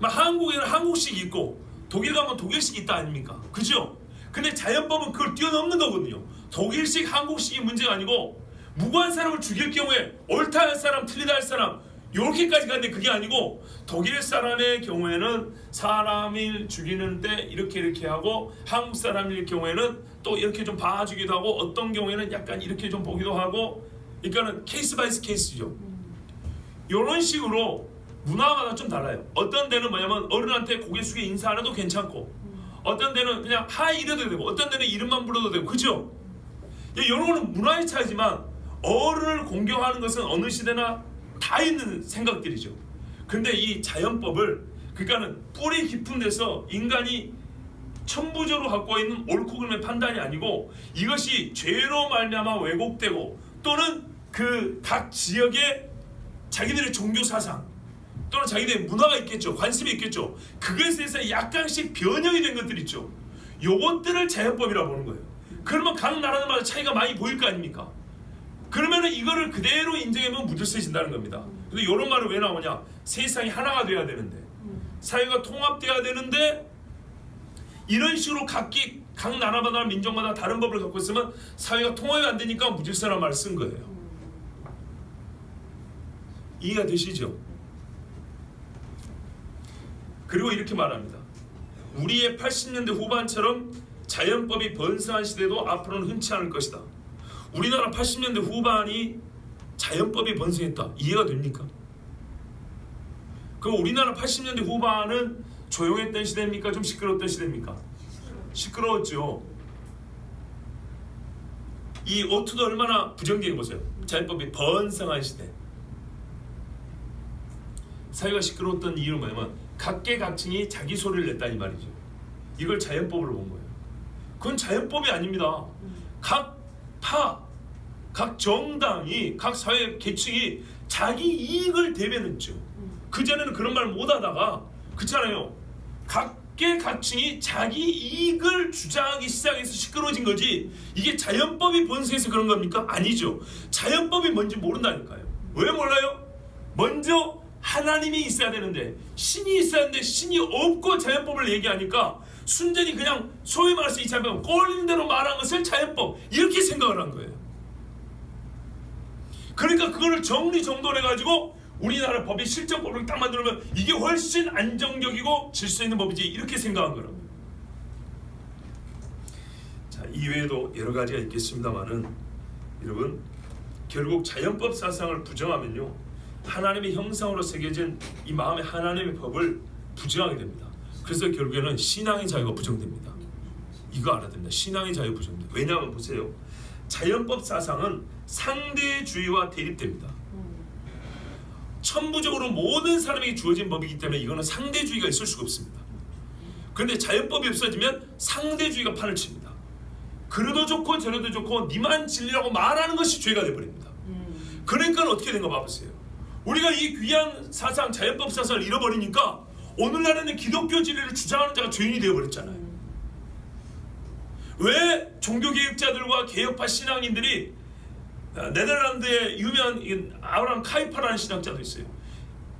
Speaker 1: 한국에는 한국식이 있고 독일 가면 독일식이 있다 아닙니까? 그죠? 근데 자연법은 그걸 뛰어넘는 거거든요. 독일식, 한국식이 문제가 아니고 무고한 사람을 죽일 경우에 옳다 할 사람, 틀리다 할 사람 이렇게까지 가는데 그게 아니고 독일 사람의 경우에는 사람을 죽이는데 이렇게 하고 한국 사람일 경우에는 또 이렇게 좀 봐주기도 하고 어떤 경우에는 약간 이렇게 좀 보기도 하고 그러니까는 케이스 바이 케이스죠. 이런 식으로 문화마다 좀 달라요. 어떤 데는 뭐냐면 어른한테 고개 숙여 인사 안 해도 괜찮고 어떤 데는 그냥 하이 이래도 되고 어떤 데는 이름만 불러도 되고 그죠? 이런 거는 문화의 차이지만 어른을 공경하는 것은 어느 시대나 다 있는 생각들이죠. 근데 이 자연법을 그러니까는 뿌리 깊은 데서 인간이 천부적으로 갖고 있는 옳고 그름의 판단이 아니고 이것이 죄로 말미암아 왜곡되고 또는 그 각 지역의 자기들의 종교 사상 또는 자기들의 문화가 있겠죠. 관습이 있겠죠. 그것에 대해서 약간씩 변형이 된 것들 있죠. 요것들을 자연법이라고 보는 거예요. 그러면 각 나라마다 차이가 많이 보일 거 아닙니까? 그러면은 이거를 그대로 인정하면 무질서해진다는 겁니다. 근데 이런 말은 왜 나오냐? 세상이 하나가 돼야 되는데 사회가 통합돼야 되는데 이런 식으로 각 나라마다 민족마다 다른 법을 갖고 있으면 사회가 통합이 안 되니까 무질서라는 말을 쓴 거예요. 이해가 되시죠? 그리고 이렇게 말합니다. 우리의 80년대 후반처럼 자연법이 번성한 시대도 앞으로는 흔치 않을 것이다. 우리나라 80년대 후반이 자연법이 번성했다. 이해가 됩니까? 그럼 우리나라 80년대 후반은 조용했던 시대입니까? 좀 시끄러웠던 시대입니까? 시끄러웠죠. 이 오투도 얼마나 부정적인 보세요. 자연법이 번성한 시대. 사회가 시끄러웠던 이유는 뭐냐면 각계각층이 자기 소리를 냈다 이 말이죠. 이걸 자연법으로 본 거예요. 그건 자연법이 아닙니다. 각 정당이 각 사회 계층이 자기 이익을 대변했죠. 그전에는 그런 말 못하다가 그렇잖아요. 각계각층이 자기 이익을 주장하기 시작해서 시끄러워진 거지 이게 자연법이 번성해서 그런 겁니까? 아니죠. 자연법이 뭔지 모른다니까요. 왜 몰라요? 먼저 하나님이 있어야 되는데 신이 있어야 하는데 신이 없고 자연법을 얘기하니까 순전히 그냥 소위 말해서 이 자연법 꼴린 대로 말한 것을 자연법 이렇게 생각을 한 거예요. 그러니까 그거를 정리정돈해가지고 우리나라 법이 실정법을 딱 만들면 이게 훨씬 안정적이고 질서 있는 법이지 이렇게 생각한 거라고. 자, 이외에도 여러 가지가 있겠습니다만은 여러분 결국 자연법 사상을 부정하면요 하나님의 형상으로 새겨진 이 마음의 하나님의 법을 부정하게 됩니다. 그래서 결국에는 신앙의 자유가 부정됩니다. 이거 알아야 됩니다. 신앙의 자유 부정됩니다. 왜냐하면 보세요. 자연법 사상은 상대주의와 대립됩니다. 천부적으로 모든 사람에게 주어진 법이기 때문에 이거는 상대주의가 있을 수가 없습니다. 그런데 자연법이 없어지면 상대주의가 판을 칩니다. 그래도 좋고 저래도 좋고 니만 진리라고 말하는 것이 죄가 되어버립니다. 그러니까 어떻게 된가 봐보세요. 우리가 이 귀한 사상 자연법 사상을 잃어버리니까 오늘날에는 기독교 진리를 주장하는 자가 죄인이 되어버렸잖아요. 왜 종교개혁자들과 개혁파 신앙인들이 네덜란드의 유명한 아브라함 카이파라는 신학자도 있어요.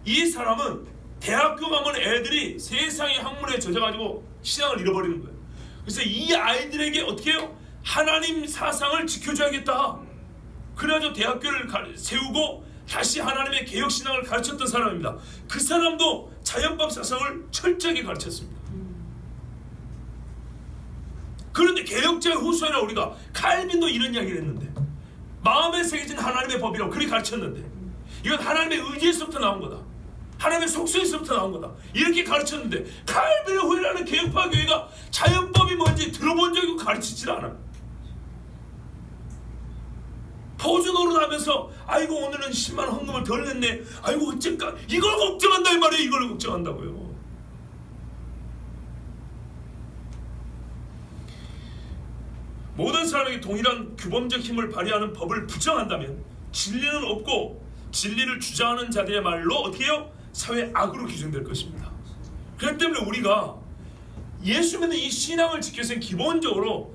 Speaker 1: 이 사람은 대학교 가면 애들이 세상의 학문에 젖어가지고 신앙을 잃어버리는 거예요. 그래서 이 아이들에게 어떻게 해요? 하나님 사상을 지켜줘야겠다. 그래가지고 대학교를 세우고 다시 하나님의 개혁신앙을 가르쳤던 사람입니다. 그 사람도 자연법 사상을 철저하게 가르쳤습니다. 그런데 개혁자의 후손이라 우리가 칼빈도 이런 이야기를 했는데 마음에 새겨진 하나님의 법이라고 그렇게 가르쳤는데 이건 하나님의 의지에서부터 나온 거다. 하나님의 속성에서부터 나온 거다. 이렇게 가르쳤는데 칼빈의 후회라는 개혁파 교회가 자연법이 뭔지 들어본 적이 가르치질 않아. 포주 노릇하면서 아이고 오늘은 10만 원 헌금을 덜 냈네. 아이고 어쩔까. 이걸 걱정한다 이 말이에요. 이걸 걱정한다고요. 모든 사람에게 동일한 규범적 힘을 발휘하는 법을 부정한다면 진리는 없고 진리를 주장하는 자들의 말로 어떻게 해요? 사회 악으로 규정될 것입니다. 그렇기 때문에 우리가 예수 믿는 이 신앙을 지켜서 기본적으로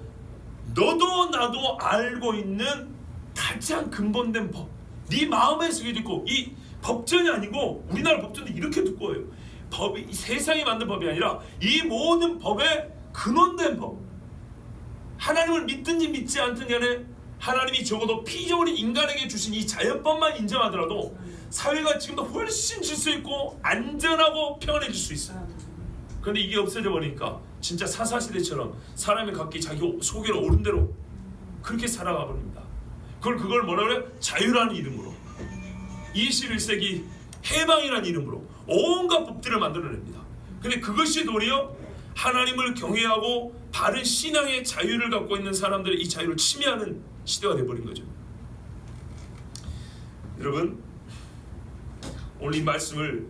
Speaker 1: 너도 나도 알고 있는 가장 근본된 법, 네 마음에 새겨져 있고, 이 법전이 아니고 우리나라 법전도 이렇게 두꺼워요. 법이 세상이 만든 법이 아니라 이 모든 법의 근원된 법. 하나님을 믿든지 믿지 않든 간에 하나님이 적어도 피조물인 인간에게 주신 이 자연법만 인정하더라도 사회가 지금도 훨씬 질서 있고 안전하고 평안해질 수 있어요. 그런데 이게 없어져 버리니까 진짜 사사시대처럼 사람이 각기 자기 속에로 오른 대로 그렇게 살아가 버립니다. 그걸 뭐라 그래요? 자유라는 이름으로, 21세기 해방이라는 이름으로 온갖 법들을 만들어냅니다. 근데 그것이 도리어 하나님을 경외하고 바른 신앙의 자유를 갖고 있는 사람들의 이 자유를 침해하는 시대가 되어버린 거죠. 여러분, 오늘 이 말씀을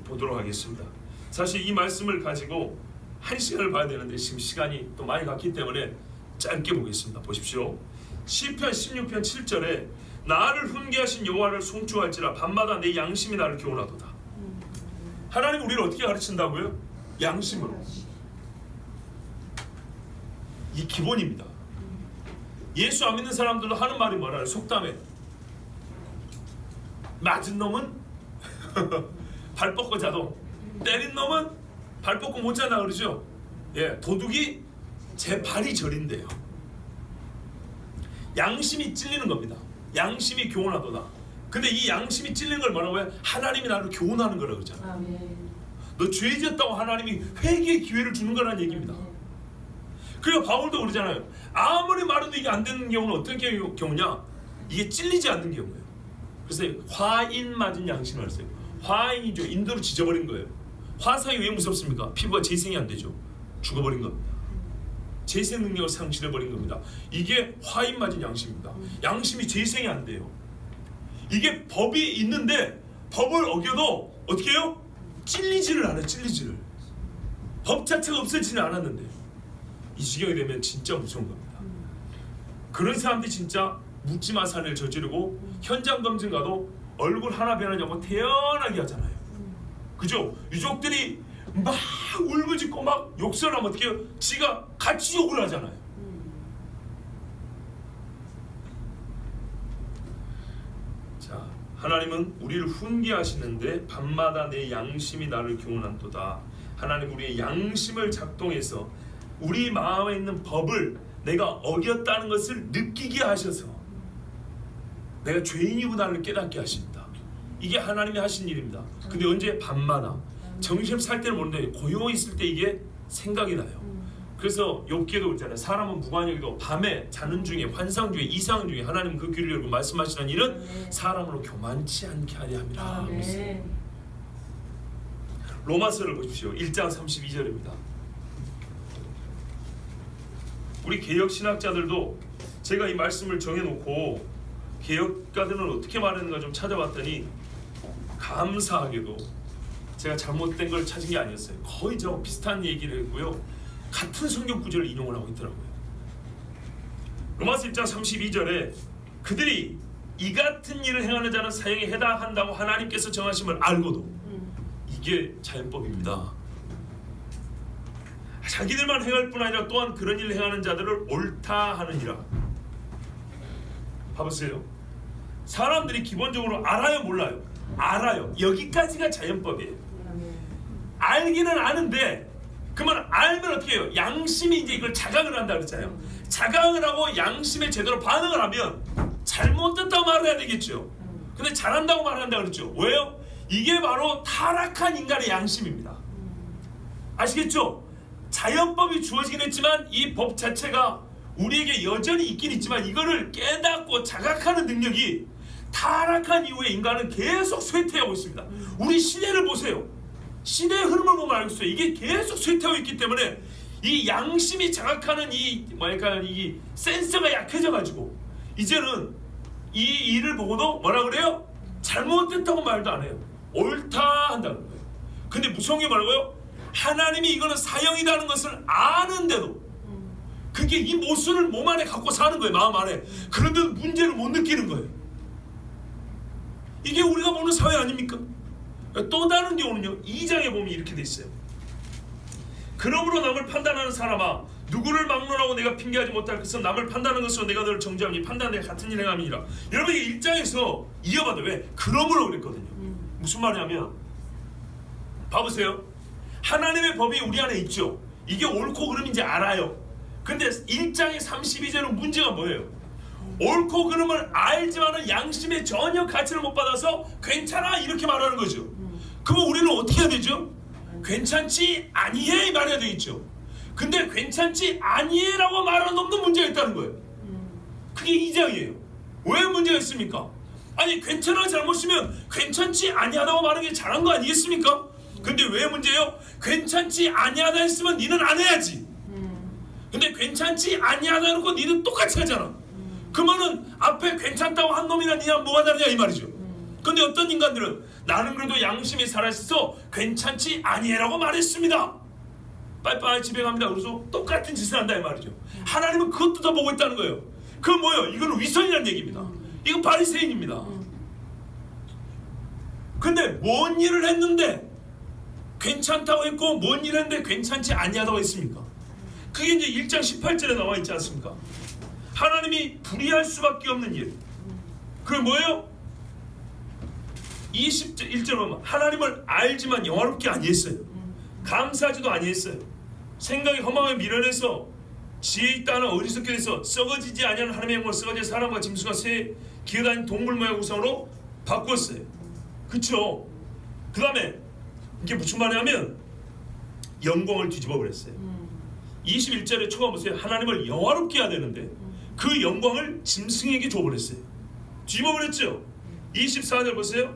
Speaker 1: 보도록 하겠습니다. 사실 이 말씀을 가지고 한 시간을 봐야 되는데 지금 시간이 또 많이 갔기 때문에 짧게 보겠습니다. 보십시오. 시편 16편 7절에 나를 훈계하신 여호와를 송축할지라 밤마다 내 양심이 나를 교훈하도다. 하나님 우리를 어떻게 가르친다고요? 양심으로. 이 기본입니다. 예수 안 믿는 사람들도 하는 말이 뭐라요? 속담에 맞은 놈은 발 뻗고 자도 때린 놈은 발 뻗고 못 자나 그러죠. 예, 도둑이 제 발이 저린대요. 양심이 찔리는 겁니다. 양심이 교훈하도다. 근데 이 양심이 찔리는 걸 뭐라고 해요? 하나님이 나를 교훈하는 거라고 그러잖아. 너 죄졌다고 하나님이 회개의 기회를 주는 거라는 얘기입니다. 그리고 바울도 그러잖아요. 아무리 말해도 이게 안 되는 경우는 어떤 경우냐? 이게 찔리지 않는 경우예요. 그래서 화인 맞은 양심을 했어요. 화인이죠. 인도로 지져버린 거예요. 화상이 왜 무섭습니까? 피부가 재생이 안 되죠. 죽어버린 겁니다. 재생 능력을 상실해버린 겁니다. 이게 화인 맞은 양심입니다. 양심이 재생이 안 돼요. 이게 법이 있는데 법을 어겨도 어떻게 해요? 찔리지를 않아요. 찔리지를. 법 자체가 없어지는 않았는데 이 지경이 되면 진짜 무서운 겁니다. 그런 사람들이 진짜 묻지마 살인을 저지르고 현장 검증 가도 얼굴 하나 변하냐고 태연하게 하잖아요. 그죠? 유족들이 막 울부짖고 막 욕설하면 어떻게 해요? 지가 같이 욕을 하잖아요. 자, 하나님은 우리를 훈계하시는데 밤마다 내 양심이 나를 교훈한도다. 하나님 우리의 양심을 작동해서 우리 마음에 있는 법을 내가 어겼다는 것을 느끼게 하셔서 내가 죄인이구나를 깨닫게 하십니다. 이게 하나님이 하신 일입니다. 근데 언제? 밤마다. 정신 살 때는 모르는데 고요히 있을 때 이게 생각이 나요. 그래서 욥기에도 그러잖아요. 사람은 무관여기도 밤에 자는 중에 환상 중에 이상 중에 하나님 그 귀를 열고 말씀하시는 일은 사람으로 교만치 않게 하려 함이라. 로마서를 보십시오. 1장 32절입니다. 우리 개혁 신학자들도 제가 이 말씀을 정해놓고 개혁가들은 어떻게 말하는가 좀 찾아봤더니 감사하게도 제가 잘못된 걸 찾은 게 아니었어요. 거의 저하고 비슷한 얘기를 했고요. 같은 성경 구절을 인용을 하고 있더라고요. 로마서 1장 32절에 그들이 이 같은 일을 행하는 자는 사형에 해당한다고 하나님께서 정하심을 알고도 이게 자연법입니다. 자기들만 행할 뿐 아니라 또한 그런 일을 행하는 자들을 옳다 하느니라. 봐보세요. 사람들이 기본적으로 알아요 몰라요? 알아요. 여기까지가 자연법이에요. 알기는 아는데 그러면 알면 어떻게 해요? 양심이 이제 이걸 자각을 한다 그랬잖아요. 자각을 하고 양심에 제대로 반응을 하면 잘못됐다고 말해야 되겠죠. 근데 잘한다고 말한다 그랬죠. 왜요? 이게 바로 타락한 인간의 양심입니다. 아시겠죠? 자연법이 주어지긴 했지만 이 법 자체가 우리에게 여전히 있긴 있지만 이거를 깨닫고 자각하는 능력이 타락한 이후에 인간은 계속 쇠퇴하고 있습니다. 우리 시대를 보세요. 시대의 흐름을 보면 알겠어요. 이게 계속 쇠퇴하고 있기 때문에 이 양심이 자각하는 이 센서가 약해져가지고 이제는 이 일을 보고도 뭐라 그래요? 잘못됐다고 말도 안 해요. 옳다 한다는 거예요. 근데 무서운 게 뭐라고요? 하나님이 이거는 사형이라는 것을 아는데도 그게 이 모순을 몸 안에 갖고 사는 거예요. 마음 안에. 그런데도 문제를 못 느끼는 거예요. 이게 우리가 보는 사회 아닙니까? 또 다른 경우는요, 2장에 보면 이렇게 돼 있어요. 그러므로 남을 판단하는 사람아, 누구를 막론하고 내가 핑계하지 못할 것은 남을 판단하는 것으로 내가 너를 정죄하니 판단은 내가 같은 일을 행함이니라. 여러분 이게 1장에서 이어받아. 왜? 그러므로 그랬거든요. 무슨 말이냐면 봐보세요. 하나님의 법이 우리 안에 있죠. 이게 옳고 그름인지 알아요. 근데 1장의 32절은 문제가 뭐예요? 옳고 그름을 알지만은 양심의 전혀 가치를 못 받아서 괜찮아 이렇게 말하는 거죠. 그럼 우리는 어떻게 해야 되죠? 괜찮지 아니해 말해야 되겠죠. 근데 괜찮지 아니해라고 말하는 놈도 문제가 있다는 거예요. 그게 2장이에요. 왜 문제가 있습니까? 아니 괜찮아 잘못이면 괜찮지 아니하다고 말하는 게 잘한 거 아니겠습니까? 근데 왜 문제예요? 괜찮지 아니하다 했으면 니는 안 해야지. 근데 괜찮지 아니하다 해놓고 니는 똑같이 하잖아. 그러면은 앞에 괜찮다고 한 놈이나 니랑 뭐가 다르냐 이 말이죠. 근데 어떤 인간들은 나는 그래도 양심이 살아있어서 괜찮지 아니해라고 말했습니다. 빠이빠이 집에 갑니다. 그래서 똑같은 짓을 한다 이 말이죠. 하나님은 그것도 더 보고 있다는 거예요. 그건 뭐예요? 이건 위선이라는 얘기입니다. 이건 바리새인입니다. 근데 뭔 일을 했는데 괜찮다고 했고 뭔 일을 했는데 괜찮지 아니하다고 했습니까? 그게 이제 1장 18절에 나와 있지 않습니까? 하나님이 불의할 수밖에 없는 일. 그게 뭐예요? 21절 보면 하나님을 알지만 영화롭게 아니했어요. 감사하지도 아니했어요. 생각이 허망하게 미련해서 지혜 있다는 어리석게 해서 썩어지지 아니하는 하나님의 영광을 썩어질 사람과 짐승과 새 기어다니는 동물 모양 우상으로 바꿨어요. 그쵸? 그 다음에 이게 무슨 말이냐면 영광을 뒤집어 버렸어요. 21절에 초반 보세요. 하나님을 영화롭게 해야 되는데 그 영광을 짐승에게 줘버렸어요. 뒤집어 버렸죠. 24절 보세요.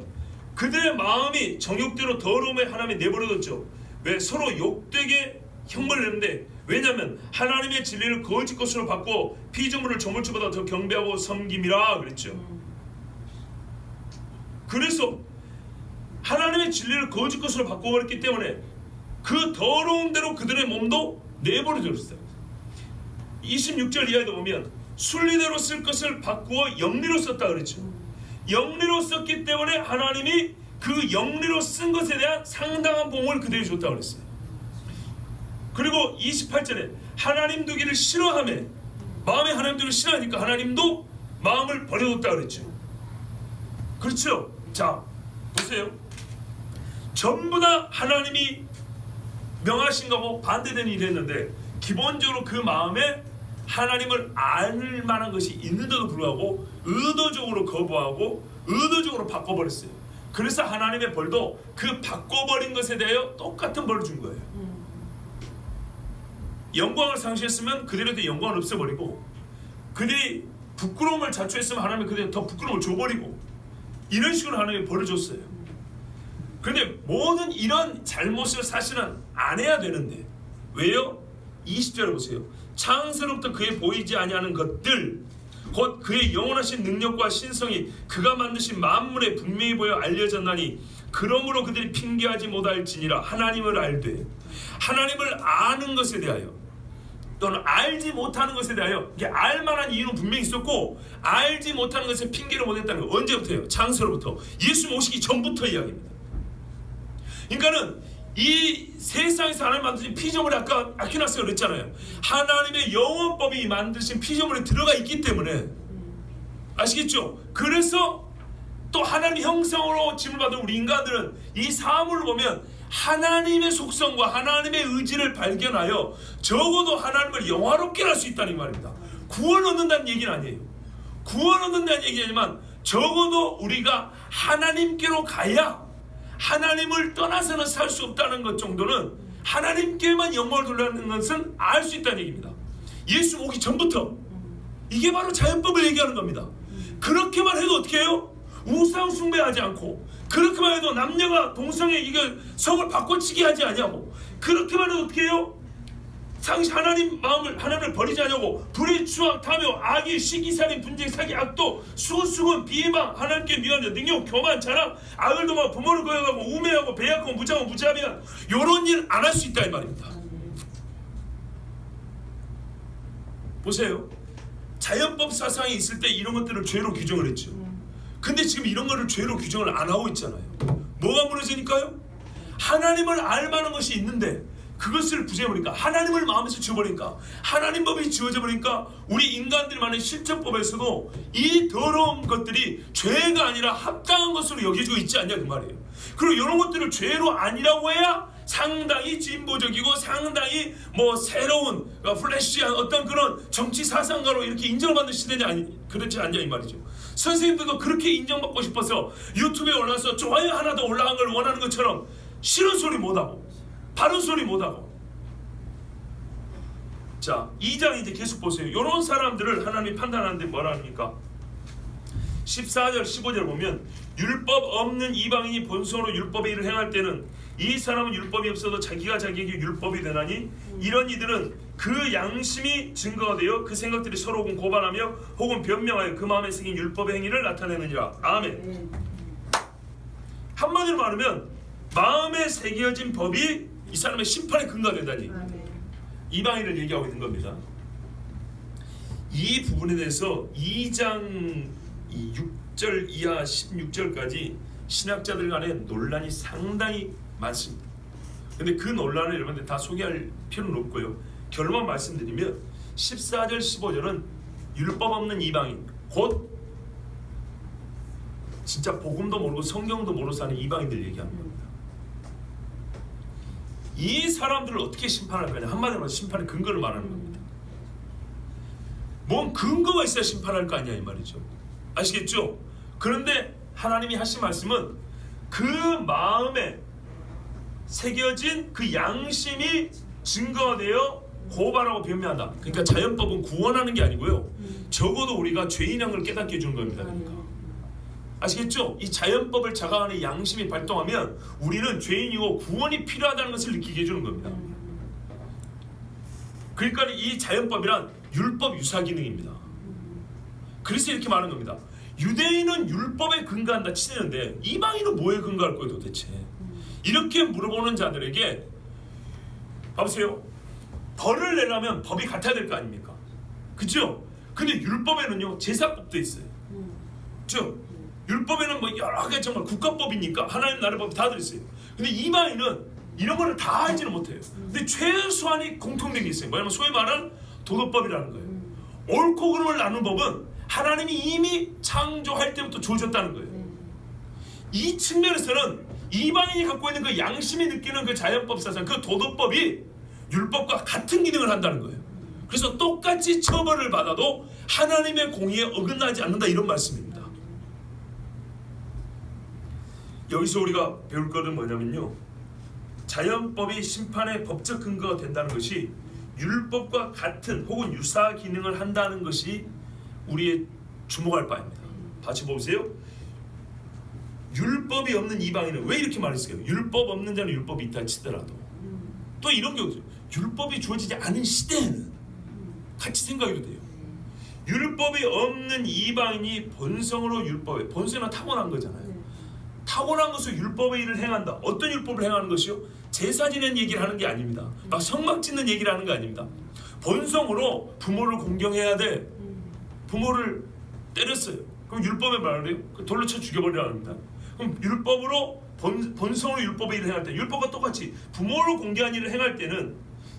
Speaker 1: 그들의 마음이 정욕대로 더러움에 하나님이 내버려뒀죠. 왜? 서로 욕되게 형벌을 했는데 왜냐하면 하나님의 진리를 거짓 것으로 바꿔 피조물을 조물주보다 더 경배하고 섬김이라 그랬죠. 그래서 하나님의 진리를 거짓 것으로 바꿔버렸기 때문에 그 더러운 대로 그들의 몸도 내버려뒀어요. 26절 이하에도 보면 순리대로 쓸 것을 바꾸어 영리로 썼다 그랬죠. 영리로 썼기 때문에 하나님이 그 영리로 쓴 것에 대한 상당한 봉을 그들에게 줬다 그랬어요. 그리고 28절에 하나님 두기를 싫어하며 마음에 하나님 두기를 싫어하니까 하나님도 마음을 버려뒀다 그랬죠. 그렇죠? 자 보세요. 전부 다 하나님이 명하신 거고 반대되는 일을 했는데 기본적으로 그 마음에 하나님을 알 만한 것이 있는데도 불구하고 의도적으로 거부하고 의도적으로 바꿔버렸어요. 그래서 하나님의 벌도 그 바꿔버린 것에 대하여 똑같은 벌을 준 거예요. 영광을 상실했으면 그들한테 영광을 없애버리고 그들이 부끄러움을 자초했으면 하나님이 그들한테 더 부끄러움을 줘버리고 이런 식으로 하나님이 벌을 줬어요. 그런데 모든 이런 잘못을 사실은 안 해야 되는데 왜요? 20절을 보세요. 창세로부터 그의 보이지 아니하는 것들 곧 그의 영원하신 능력과 신성이 그가 만드신 만물에 분명히 보여 알려졌나니 그러므로 그들이 핑계하지 못할지니라. 하나님을 알되 하나님을 아는 것에 대하여 또는 알지 못하는 것에 대하여 이게 알만한 이유는 분명히 있었고 알지 못하는 것에 핑계를 못했다는 거 언제부터요? 창세로부터 예수 오시기 전부터 이야기입니다. 그러니까는 이 세상에서 하나님 만드신 피조물이 아까 아키나스가 그랬잖아요. 하나님의 영원법이 만드신 피조물에 들어가 있기 때문에 아시겠죠? 그래서 또 하나님 형상으로 짐을 받은 우리 인간들은 이 사물을 보면 하나님의 속성과 하나님의 의지를 발견하여 적어도 하나님을 영화롭게 할 수 있다는 말입니다. 구원 얻는다는 얘기는 아니에요. 구원 얻는다는 얘기지만 적어도 우리가 하나님께로 가야 하나님을 떠나서는 살 수 없다는 것 정도는 하나님께만 영광을 돌리는 것은 알 수 있다는 얘기입니다. 예수 오기 전부터 이게 바로 자연법을 얘기하는 겁니다. 그렇게만 해도 어떻게 해요? 우상 숭배하지 않고 그렇게만 해도 남녀가 동성애 이거 성을 바꿔치기 하지 않냐고. 그렇게만 해도 어떻게 해요? 하나님 마음을 하나님을 버리지 않냐고. 불의 추악 탐욕 악의 시기살인 분쟁 사기 악도 수수근 비방 하나님께 미워하는 능욕 교만 자랑 악을 도망 부모를 거역하고 우매하고 배약하고 무장하고 무자비한 요런 일 안 할 수 있다 이 말입니다. 보세요. 자연법 사상이 있을 때 이런 것들을 죄로 규정을 했죠. 근데 지금 이런 거를 죄로 규정을 안 하고 있잖아요. 뭐가 무너지니까요? 하나님을 알만한 것이 있는데 그것을 부정해버리니까, 하나님을 마음에서 지워버리니까, 하나님 법이 지워져 버리니까 우리 인간들이 많은 실천법에서도 이 더러운 것들이 죄가 아니라 합당한 것으로 여겨지고 있지 않냐 그 말이에요. 그리고 이런 것들을 죄로 아니라고 해야 상당히 진보적이고 상당히 뭐 새로운 플래시한 어떤 그런 정치 사상가로 이렇게 인정을 받는 시대냐 그렇지 않냐 이 말이죠. 선생님들도 그렇게 인정받고 싶어서 유튜브에 올라와서 좋아요 하나 더 올라간 걸 원하는 것처럼 싫은 소리 못하고 바른 소리 못하고. 자 2장 이제 계속 보세요. 이런 사람들을 하나님이 판단하는데 뭐라 합니까? 14절 15절 보면 율법 없는 이방인이 본성으로 율법의 일을 행할 때는 이 사람은 율법이 없어도 자기가 자기에게 율법이 되나니 이런 이들은 그 양심이 증거가 되어 그 생각들이 서로 혹은 고발하며 혹은 변명하여 그 마음에 새긴 율법의 행위를 나타내느니라. 아멘. 한마디로 말하면 마음에 새겨진 법이 이 사람의 심판의 근거가 된다니. 이방인을 얘기하고 있는 겁니다. 이 부분에 대해서 2장 6절 이하 16절까지 신학자들 간에 논란이 상당히 많습니다. 근데 그 논란을 여러분들 다 소개할 필요는 없고요. 결론만 말씀드리면 14절 15절은 율법 없는 이방인, 곧 진짜 복음도 모르고 성경도 모르고 사는 이방인들 얘기하는 겁니다. 이 사람들을 어떻게 심판할 거냐, 한마디로 말해서 심판의 근거를 말하는 겁니다. 뭔 근거가 있어야 심판할 거 아니야 이 말이죠. 아시겠죠? 그런데 하나님이 하신 말씀은 그 마음에 새겨진 그 양심이 증거가 되어 고발하고 변명한다. 그러니까 자연법은 구원하는 게 아니고요, 적어도 우리가 죄인한 걸 깨닫게 해주는 겁니다. 그러니까 아시겠죠? 이 자연법을 자각하는 양심이 발동하면 우리는 죄인이고 구원이 필요하다는 것을 느끼게 해주는 겁니다. 그러니까 이 자연법이란 율법 유사 기능입니다. 그래서 이렇게 말하는 겁니다. 유대인은 율법에 근거한다 치는데 이방인은 뭐에 근거할 거예요 도대체? 이렇게 물어보는 자들에게 봐보세요. 벌을 내려면 법이 같아야 될 거 아닙니까? 그죠? 근데 율법에는요 제사법도 있어요. 그죠? 율법에는 뭐 여러 가지 정말 국가법이니까 하나님 나라의 법이 다 들어있어요. 근데 이방인은 이런 거를 다 알지는 못해요. 근데 최소한이 공통된 게 있어요. 뭐냐면 소위 말하는 도덕법이라는 거예요. 옳고 그름을 나누는 법은 하나님이 이미 창조할 때부터 주어졌다는 거예요. 이 측면에서는 이방인이 갖고 있는 그 양심이 느끼는 그 자연법 사상, 그 도덕법이 율법과 같은 기능을 한다는 거예요. 그래서 똑같이 처벌을 받아도 하나님의 공의에 어긋나지 않는다 이런 말씀입니다. 여기서 우리가 배울 것은 뭐냐면요, 자연법이 심판의 법적 근거가 된다는 것이 율법과 같은 혹은 유사 기능을 한다는 것이 우리의 주목할 바입니다. 같이 보세요. 율법이 없는 이방인은 왜 이렇게 말했어요? 율법 없는 자는 율법이 있다 치더라도 또 이런 경우죠. 율법이 주어지지 않은 시대에는 같이 생각해도 돼요. 율법이 없는 이방인이 본성으로 율법에, 본성은 타고난 거잖아요. 타고난 것을 율법의 일을 행한다. 어떤 율법을 행하는 것이요? 제사 지내는 얘기를 하는 게 아닙니다. 막 성막 짓는 얘기를 하는 게 아닙니다. 본성으로 부모를 공경해야 돼. 부모를 때렸어요. 그럼 율법에 말을 해요? 돌로 쳐 죽여버리라 합니다. 그럼 율법으로 본성으로 율법의 일을 행할 때, 율법과 똑같이 부모를 공경한 일을 행할 때는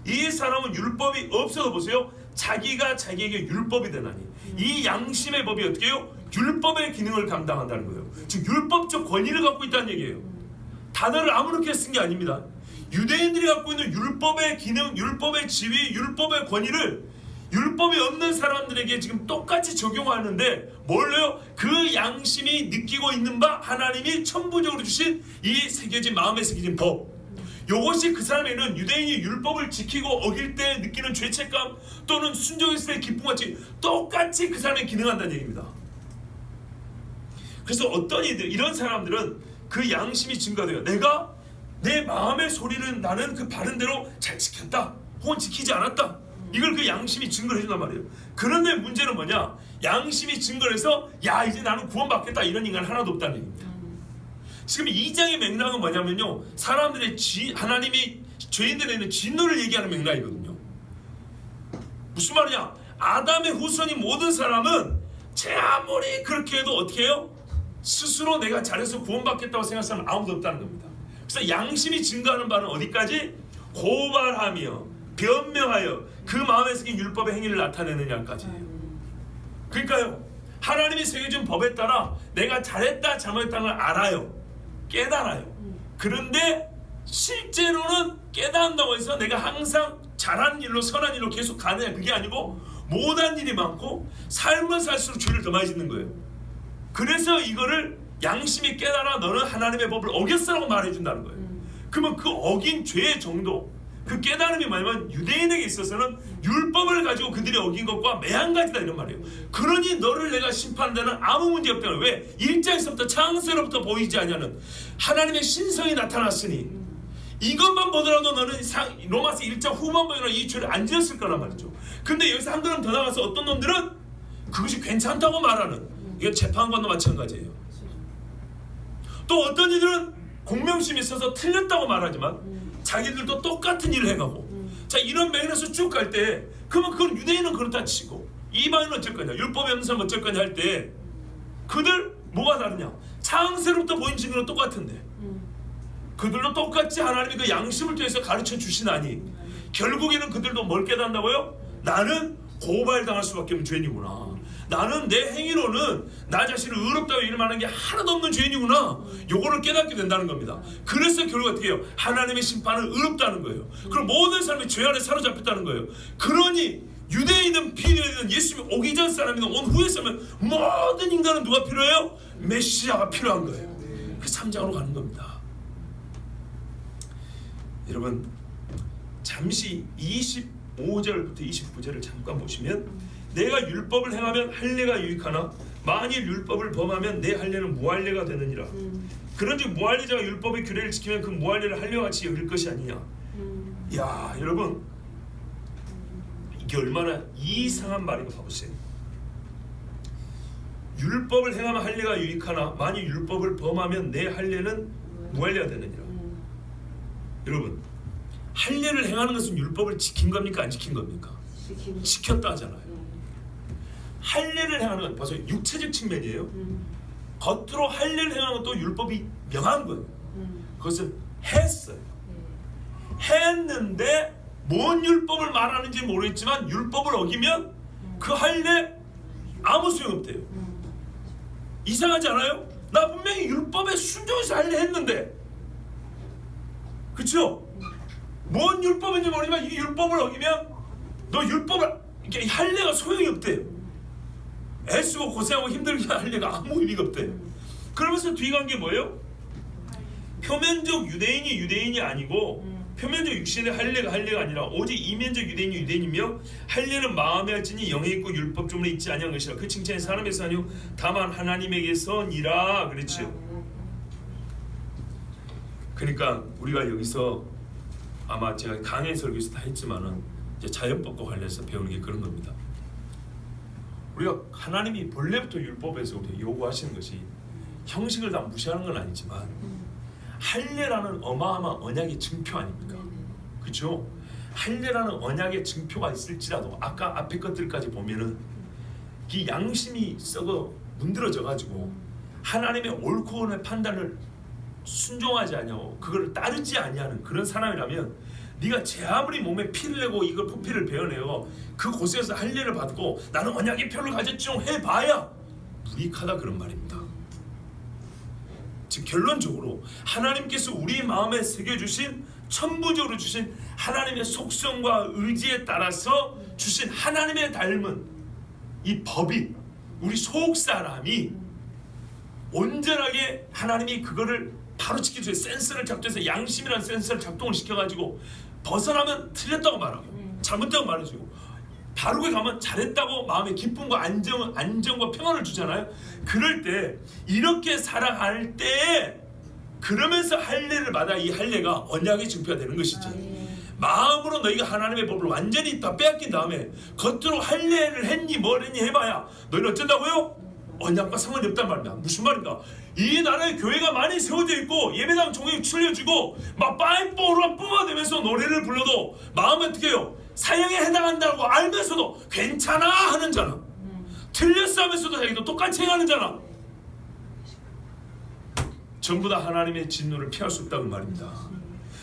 Speaker 1: 이 사람은 율법이 없어도 보세요, 자기가 자기에게 율법이 되나니 이 양심의 법이 어떻게 해요? 율법의 기능을 감당한다는 거예요. 즉 율법적 권위를 갖고 있다는 얘기예요. 단어를 아무렇게 쓴 게 아닙니다. 유대인들이 갖고 있는 율법의 기능, 율법의 지위, 율법의 권위를 율법이 없는 사람들에게 지금 똑같이 적용하는데 뭘로요? 그 양심이 느끼고 있는 바 하나님이 천부적으로 주신 이 새겨진 마음에 새겨진 법, 요것이 그 사람에는 유대인이 율법을 지키고 어길 때 느끼는 죄책감 또는 순종했을 때 기쁨같이 똑같이 그 사람에 기능한다는 얘기입니다. 그래서 어떤 이들, 이런 사람들은 그 그 양심이 증가돼요. 내가 내 마음의 소리를 나는 그 바른 대로 잘 지켰다 혹은 지키지 않았다, 이걸 그 양심이 증거를 해준단 말이에요. 그런데 문제는 뭐냐, 양심이 증거를 해서 야 이제 나는 구원받겠다 이런 인간 하나도 없다는 얘기입니다. 지금 2장의 맥락은 뭐냐면요, 사람들의 하나님이 죄인들에 있는 진노를 얘기하는 맥락이거든요. 무슨 말이냐, 아담의 후손인 모든 사람은 제 아무리 그렇게 해도 어떻게 해요? 스스로 내가 잘해서 구원받겠다고 생각하는 사람은 아무도 없다는 겁니다. 그래서 양심이 증가하는 바는 어디까지? 고발하며 변명하여 그 마음에 새긴 율법의 행위를 나타내느냐까지예요. 그러니까요, 하나님이 새겨준 법에 따라 내가 잘했다 잘못했다는 걸 알아요, 깨달아요. 그런데 실제로는 깨닫는다고 해서 내가 항상 잘하는 일로 선한 일로 계속 가느냐, 그게 아니고 못한 일이 많고 삶을 살수록 죄를 더 많이 짓는 거예요. 그래서 이거를 양심이 깨달아 너는 하나님의 법을 어겼어라고 말해준다는 거예요. 그러면 그 어긴 죄의 정도, 그 깨달음이 뭐냐면 유대인에게 있어서는 율법을 가지고 그들이 어긴 것과 매한가지다 이런 말이에요. 그러니 너를 내가 심판하는 데는 아무 문제 없다는 거예요. 왜? 1장에서부터 창세로부터 보이지 않냐는 하나님의 신성이 나타났으니 이것만 보더라도 너는 로마서 1장 후반부에는 이 죄를 안 지었을 거란 말이죠. 근데 여기서 한 걸음 더 나가서 어떤 놈들은 그것이 괜찮다고 말하는, 이건 재판관도 마찬가지예요. 또 어떤 이들은 공명심이 있어서 틀렸다고 말하지만 자기들도 똑같은 일을 해가고, 자 이런 맥락에서 쭉 갈 때 그러면 그건 유대인은 그렇다 치고 이방인은 어쩔 거냐, 율법이 없는 사람은 어쩔 거냐 할 때 그들 뭐가 다르냐, 창세로부터 보인 증거는 똑같은데 그들도 똑같이 하나님이 그 양심을 통해서 가르쳐 주시나니 결국에는 그들도 뭘 깨닫는다고요? 나는 고발당할 수밖에 없는 죄인이구나, 나는 내 행위로는 나 자신을 의롭다고 이름하는 게 하나도 없는 죄인이구나, 요거를 깨닫게 된다는 겁니다. 그래서 결국 어떻게 해요? 하나님의 심판은 의롭다는 거예요. 그럼 모든 사람이 죄 안에 사로잡혔다는 거예요. 그러니 유대인이든 비유대인이든 예수님이 오기 전 사람이든 온 후의 사람은 모든 인간은 누가 필요해요? 메시아가 필요한 거예요. 그 3장으로 가는 겁니다. 여러분 잠시 25절부터 29절을 잠깐 보시면, 내가 율법을 행하면 할례가 유익하나 만일 율법을 범하면 내 할례는 무할례가 되느니라. 그런즉 무할례자가 율법의 규례를 지키면 그 무할례를 할례와 같이 여길 것이 아니냐. 야 여러분 이게 얼마나 이상한 말인가 봐보세요. 율법을 행하면 할례가 유익하나 만일 율법을 범하면 내 할례는 무할례가 되느니라. 여러분 할례를 행하는 것은 율법을 지킨 겁니까 안 지킨 겁니까? 지켰다 하잖아요. 할례를 행하는 건 벌써 육체적 측면이에요. 겉으로 할례를 행하는 것도 율법이 명한 거예요. 그것을 했어요. 했는데 뭔 율법을 말하는지 모르겠지만 율법을 어기면 그 할례 아무 소용없대요. 이상하지 않아요? 나 분명히 율법에 순종해서 할례 했는데, 그렇죠? 뭔 율법인지 모르지만 이 율법을 어기면 너 율법을 이렇게 할례가 소용이 없대요. 애쓰고 고생하고 힘들게 할례가 아무 의미가 없대요. 그러면서 뒤에 간 게 뭐예요? 표면적 유대인이 아니고 표면적 육신의 할례가 아니라 오직 이면적 유대인이 유대인이며 할례는 마음에 할지니 영에 있고 율법조문에 있지 아니한 것이라. 그 칭찬이 사람에서 아니요 다만 하나님에게서니라. 그렇죠? 그러니까 우리가 여기서 아마 제가 강의 설교에서 다 했지만은 이제 자연법과 관련해서 배우는 게 그런 겁니다. 우리가 하나님이 본래부터 율법에서 우리가 요구하시는 것이 형식을 다 무시하는 건 아니지만 할례라는 어마어마한 언약의 증표 아닙니까? 그렇죠? 할례라는 언약의 증표가 있을지라도 아까 앞에 것들까지 보면은 이 양심이 썩어 문드러져 가지고 하나님의 옳고 그름의 판단을 순종하지 아니하고 그걸 따르지 아니하는 그런 사람이라면 네가 제 아무리 몸에 피를 내고 이걸 부피를 베어내고 그 곳에서 할례를 받고 나는 언약의 표를 가졌지롱 해봐야 무익하다 그런 말입니다. 즉 결론적으로 하나님께서 우리 마음에 새겨주신 천부적으로 주신 하나님의 속성과 의지에 따라서 주신 하나님의 닮은 이 법이 우리 속사람이 온전하게 하나님이 그거를 바로 지키기 위해 센서를 작동해서 양심이라는 센서를 작동을 시켜가지고 벗어나면 틀렸다고 말하고 잘못다고 말해주고 바르게 가면 잘했다고 마음의 기쁨과 안정과 평안을 주잖아요. 그럴 때 이렇게 살아갈 때 그러면서 할례를 받아 이 할례가 언약의 증표가 되는 것이지.
Speaker 2: 아멘.
Speaker 1: 마음으로 너희가 하나님의 법을 완전히 다 빼앗긴 다음에 겉으로 할례를 했니 뭘 했니 해봐야 너희는 어쩐다고요? 언약과 상관이 없단 말입니다. 무슨 말인가? 이 나라의 교회가 많이 세워져 있고 예배당 종이 출려지고 막 파이프로 뿜어대면서 노래를 불러도 마음은 어떻게 해요? 사형에 해당한다고 알면서도 괜찮아 하는 자나, 틀렸어 하면서도 자기도 똑같이 행하는 자나, 전부 다 하나님의 진노를 피할 수 없다는 말입니다.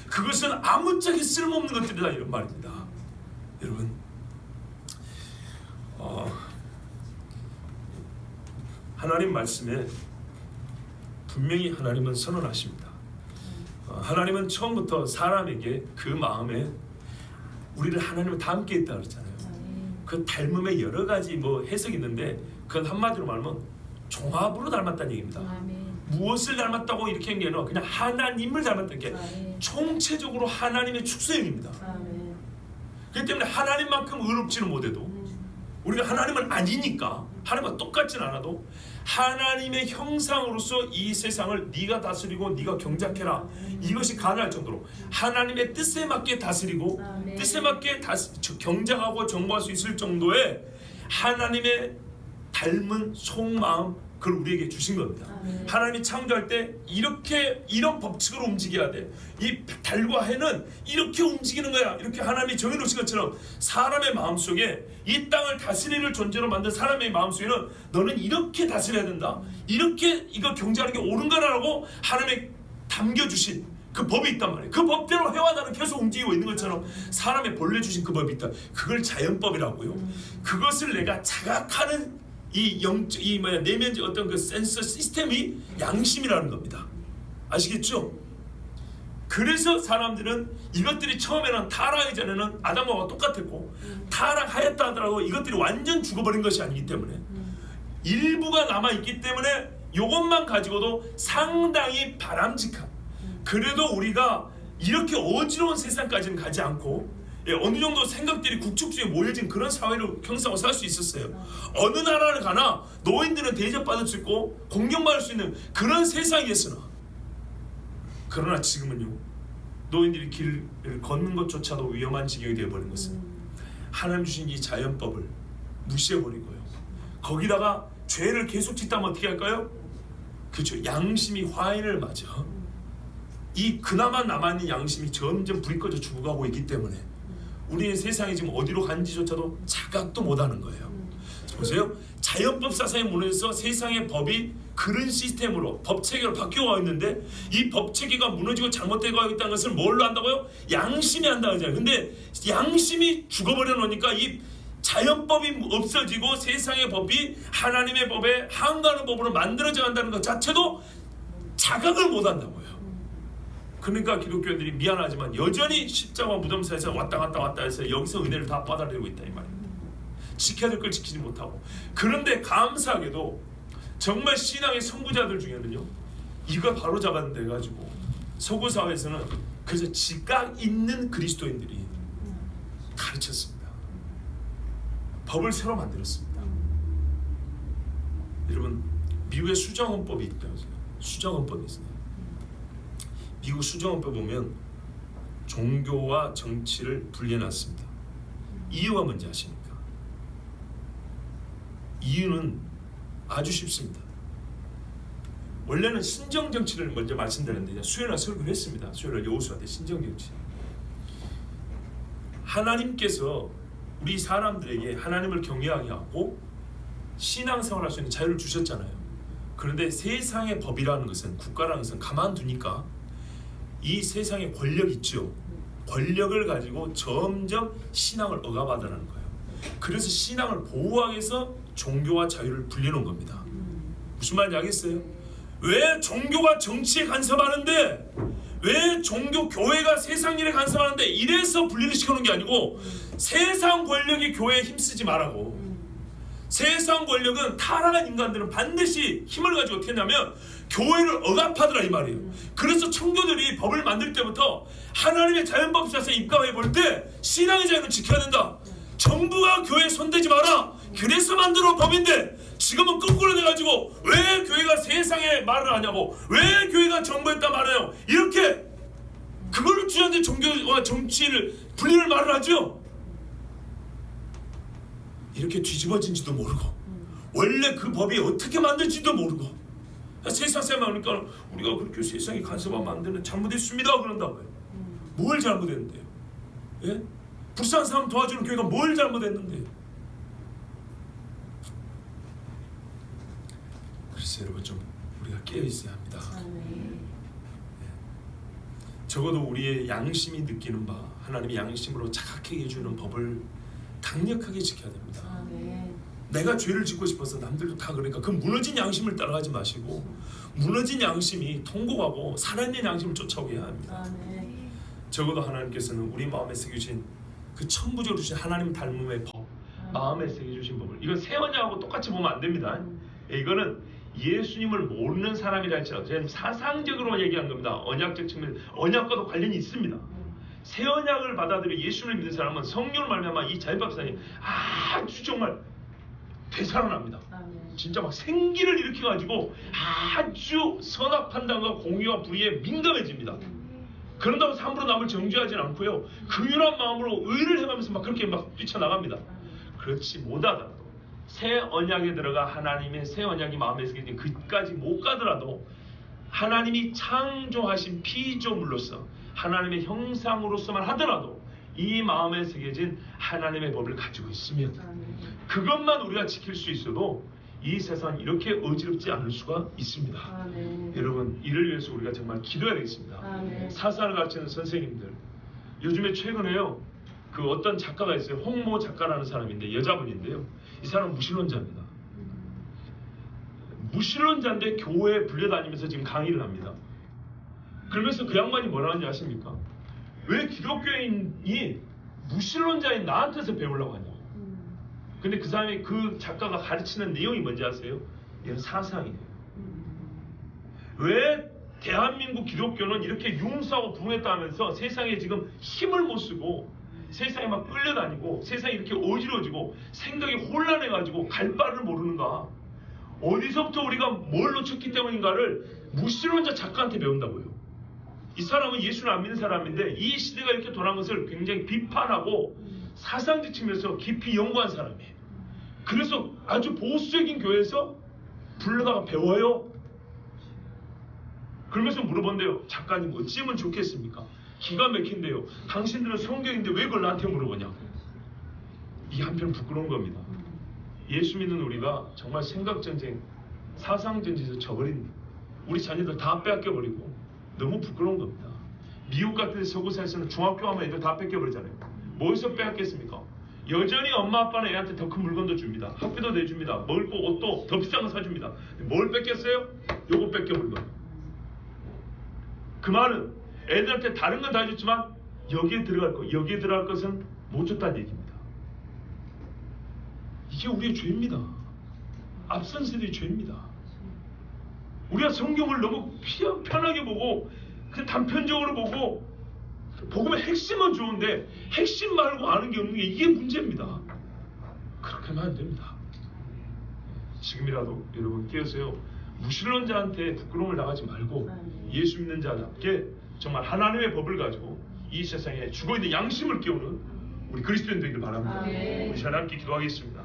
Speaker 1: 그것은 아무짝에 쓸모없는 것들이다 이런 말입니다. 여러분, 하나님 말씀에 분명히 하나님은 선언하십니다. 하나님은 처음부터 사람에게 그 마음에 우리를 하나님을 닮게 했다 그러잖아요. 그 닮음에 여러 가지 뭐 해석이 있는데 그건 한마디로 말하면 종합으로 닮았다는 얘기입니다. 무엇을 닮았다고 이렇게 한 게 아니라 그냥 하나님을 닮았다는 게 총체적으로 하나님의 축소형입니다. 그렇기 때문에 하나님만큼 의롭지는 못해도 우리가 하나님은 아니니까 하나님과 똑같지는 않아도 하나님의 형상으로서 이 세상을 네가 다스리고 네가 경작해라, 이것이 가능할 정도로 하나님의 뜻에 맞게 다스리고 뜻에 맞게 경작하고 정보할 수 있을 정도의 하나님의 닮은 속마음, 그걸 우리에게 주신 겁니다. 하나님이 창조할 때 이렇게 이런 법칙으로 움직여야 돼. 이 달과 해는 이렇게 움직이는 거야. 이렇게 하나님이 정해놓으신 것처럼 사람의 마음속에 이 땅을 다스리는 존재로 만든 사람의 마음속에는 너는 이렇게 다스려야 된다, 이렇게 이거 경제하는 게 옳은 거라고 하나님이 담겨주신 그 법이 있단 말이에요. 그 법대로 해와 나는 계속 움직이고 있는 것처럼 사람의 본래 주신 그 법이 있다. 그걸 자연법이라고요. 그것을 내가 자각하는 내면적 어떤 그 센서 시스템이 양심이라는 겁니다. 아시겠죠? 그래서 사람들은 이것들이 처음에는 타락하기 전에는 아담과 똑같았고 타락하였다 하더라도 이것들이 완전 죽어버린 것이 아니기 때문에 일부가 남아있기 때문에 이것만 가지고도 상당히 바람직한, 그래도 우리가 이렇게 어지러운 세상까지는 가지 않고 어느 정도 생각들이 국축주에 모여진 그런 사회로 형성하고 살 수 있었어요. 어느 나라를 가나 노인들은 대접받을 수 있고 공경받을 수 있는 그런 세상이었으나, 그러나 지금은요, 노인들이 길을 걷는 것조차도 위험한 지경이 되어버린 것은 하나님 주신 이 자연법을 무시해버리고요, 거기다가 죄를 계속 짓다면 어떻게 할까요? 그렇죠, 양심이 화인을 맞아 이 그나마 남아있는 양심이 점점 불이 꺼져 죽어가고 있기 때문에 우리의 세상이 지금 어디로 간지조차도 자각도 못하는 거예요. 보세요, 자연법 사상에 무너져서 세상의 법이 그런 시스템으로 법 체계로 바뀌어가고 있는데 이 법 체계가 무너지고 잘못되고 있다는 것을 뭘로 한다고요? 양심이 한다고 하잖아요. 근데 양심이 죽어버려 놓으니까 이 자연법이 없어지고 세상의 법이 하나님의 법에 항거하는 법으로 만들어져 간다는 것 자체도 자각을 못한다고요. 그러니까 기독교인들이 미안하지만 여전히 십자가 무덤사에서 왔다 갔다 해서 여기서 은혜를 다 받아들이고 있다 이 말입니다. 지켜야 될 걸 지키지 못하고. 그런데 감사하게도 정말 신앙의 선구자들 중에는요, 이거 바로 잡아내 가지고 서구 사회에서는 그래서 지각 있는 그리스도인들이 가르쳤습니다. 법을 새로 만들었습니다. 여러분, 미국의 수정헌법이 있다고요. 수정헌법이 있어요. 미국 수정헌법 보면 종교와 정치를 분리해놨습니다. 이유가 뭔지 아십니까? 이유는 아주 쉽습니다. 원래는 신정정치를 먼저 말씀드렸는데 수요일날 설교를 했습니다. 수요일날 여호수아때 신정정치. 하나님께서 우리 사람들에게 하나님을 경외하게 하고 신앙생활할 수 있는 자유를 주셨잖아요. 그런데 세상의 법이라는 것은, 국가라는 것은 가만두니까 이 세상에 권력 있죠. 권력을 가지고 점점 신앙을 억압하더라는 거예요. 그래서 신앙을 보호하기 위해서 종교와 자유를 분리해놓은 겁니다. 무슨 말인지 알겠어요? 왜 종교가 정치에 간섭하는데, 왜 종교 교회가 세상 일에 간섭하는데, 이래서 분리를 시켜놓은 게 아니고 세상 권력이 교회에 힘쓰지 말라고. 세상 권력은 타락한 인간들은 반드시 힘을 가지고 어떻게 했냐면 교회를 억압하더라 이 말이에요. 그래서 청교들이 법을 만들 때부터 하나님의 자연법 자세에 입각해 볼 때 신앙의 자유는 지켜야 된다, 정부가 교회 손대지 마라. 그래서 만들어 법인데 지금은 거꾸로 돼가지고 왜 교회가 세상에 말을 하냐고, 왜 교회가 정부에다 말해요, 이렇게 그걸 주장하는 종교와 정치를 분리를 말을 하죠. 이렇게 뒤집어진지도 모르고 원래 그 법이 어떻게 만든지도 모르고 세상에 하니까 우리가 그렇게 세상에 간섭하면 안 되는, 잘못했습니다 그런다고요. 뭘 잘못했는데요? 예? 불쌍한 사람 도와주는 교회가 뭘 잘못했는데요? 그래서 여러분 좀 우리가 깨어 있어야 합니다. 적어도 우리의 양심이 느끼는 바, 하나님의 양심으로 자각하게 해주는 법을 강력하게 지켜야 됩니다. 내가 죄를 짓고 싶어서 남들도 다 그러니까 그 무너진 양심을 따라가지 마시고 무너진 양심이 통곡하고 살아있는 양심을 쫓아오게 해야 합니다. 적어도 하나님께서는 우리 마음에 새겨주신 그 천부적으로 주신 하나님 닮음의 법, 마음에 새겨주신 법을, 이건 새 언약하고 똑같이 보면 안 됩니다. 이거는 예수님을 모르는 사람이라 할지라도 저는 사상적으로 얘기한 겁니다. 언약적 측면, 언약과도 관련이 있습니다. 새 언약을 받아들여 예수를 믿는 사람은 성령을 말미암아 이 자유박산이 아주 정말 되살아납니다. 진짜 막 생기를 일으켜가지고 아주 선악 판단과 공의와 불의에 민감해집니다. 그런다고 함부로 남을 정죄하지는 않고요, 긍휼한 마음으로 의를 행하면서 막 그렇게 막 뛰쳐나갑니다. 그렇지 못하더라도 새 언약에 들어가 하나님의 새 언약이 마음에 새겨진 그까지 못 가더라도 하나님이 창조하신 피조물로서 하나님의 형상으로서만 하더라도 이 마음에 새겨진 하나님의 법을 가지고 있으면 그것만 우리가 지킬 수 있어도 이 세상 이렇게 어지럽지 않을 수가 있습니다. 여러분, 이를 위해서 우리가 정말 기도해야 되겠습니다. 사사를 가르치는 선생님들, 요즘에 최근에요 그 어떤 작가가 있어요. 홍모 작가라는 사람인데 여자분인데요, 이 사람은 무신론자입니다. 무신론자인데 교회에 불려다니면서 지금 강의를 합니다. 그러면서 그 양반이 뭐라 하는지 아십니까? 왜 기독교인이 무신론자인 나한테서 배우려고 하냐고. 근데 그 사람이, 그 작가가 가르치는 내용이 뭔지 아세요? 이건 사상이에요. 왜 대한민국 기독교는 이렇게 융수하고 부흥했다면서 세상에 지금 힘을 못 쓰고 세상에 막 끌려다니고 세상이 이렇게 어지러워지고 생각이 혼란해가지고 갈 바를 모르는가? 어디서부터 우리가 뭘 놓쳤기 때문인가를 무신론자 작가한테 배운다고요. 이 사람은 예수를 안 믿는 사람인데 이 시대가 이렇게 돌아간 것을 굉장히 비판하고 사상적 측면에서 깊이 연구한 사람이에요. 그래서 아주 보수적인 교회에서 불러다가 배워요. 그러면서 물어본대요. 작가님 어찌하면 좋겠습니까? 기가 막힌데요. 당신들은 성경인데 왜 그걸 나한테 물어보냐고. 이게 한편 부끄러운 겁니다. 예수 믿는 우리가 정말 생각전쟁, 사상전쟁에서 져버린 우리 자녀들 다 빼앗겨버리고 너무 부끄러운 겁니다. 미국 같은 데 서구사에서는 중학교 하면 애들 다 뺏겨버리잖아요. 뭐에서 빼앗겠습니까? 여전히 엄마 아빠는 애한테 더 큰 물건도 줍니다. 학비도 내줍니다. 먹을 거, 옷도 더 비싼 거 사줍니다. 뭘 뺏겼어요? 요거 뺏겨버린 거예요. 그 말은 애들한테 다른 건 다 줬지만 여기에 들어갈 거, 여기에 들어갈 것은 못 줬다는 얘기입니다. 이게 우리의 죄입니다. 앞선 세대의 죄입니다. 우리가 성경을 너무 편하게 보고 그냥 단편적으로 보고 복음의 핵심은 좋은데 핵심 말고 아는 게 없는 게 이게 문제입니다. 그렇게 하면 안 됩니다. 지금이라도 여러분 깨어서요, 무신론자한테 부끄러움을 당하지 말고 예수 믿는 자답게 정말 하나님의 법을 가지고 이 세상에 죽어있는 양심을 깨우는 우리 그리스도인들이길 바랍니다. 우리 하나님께 기도하겠습니다.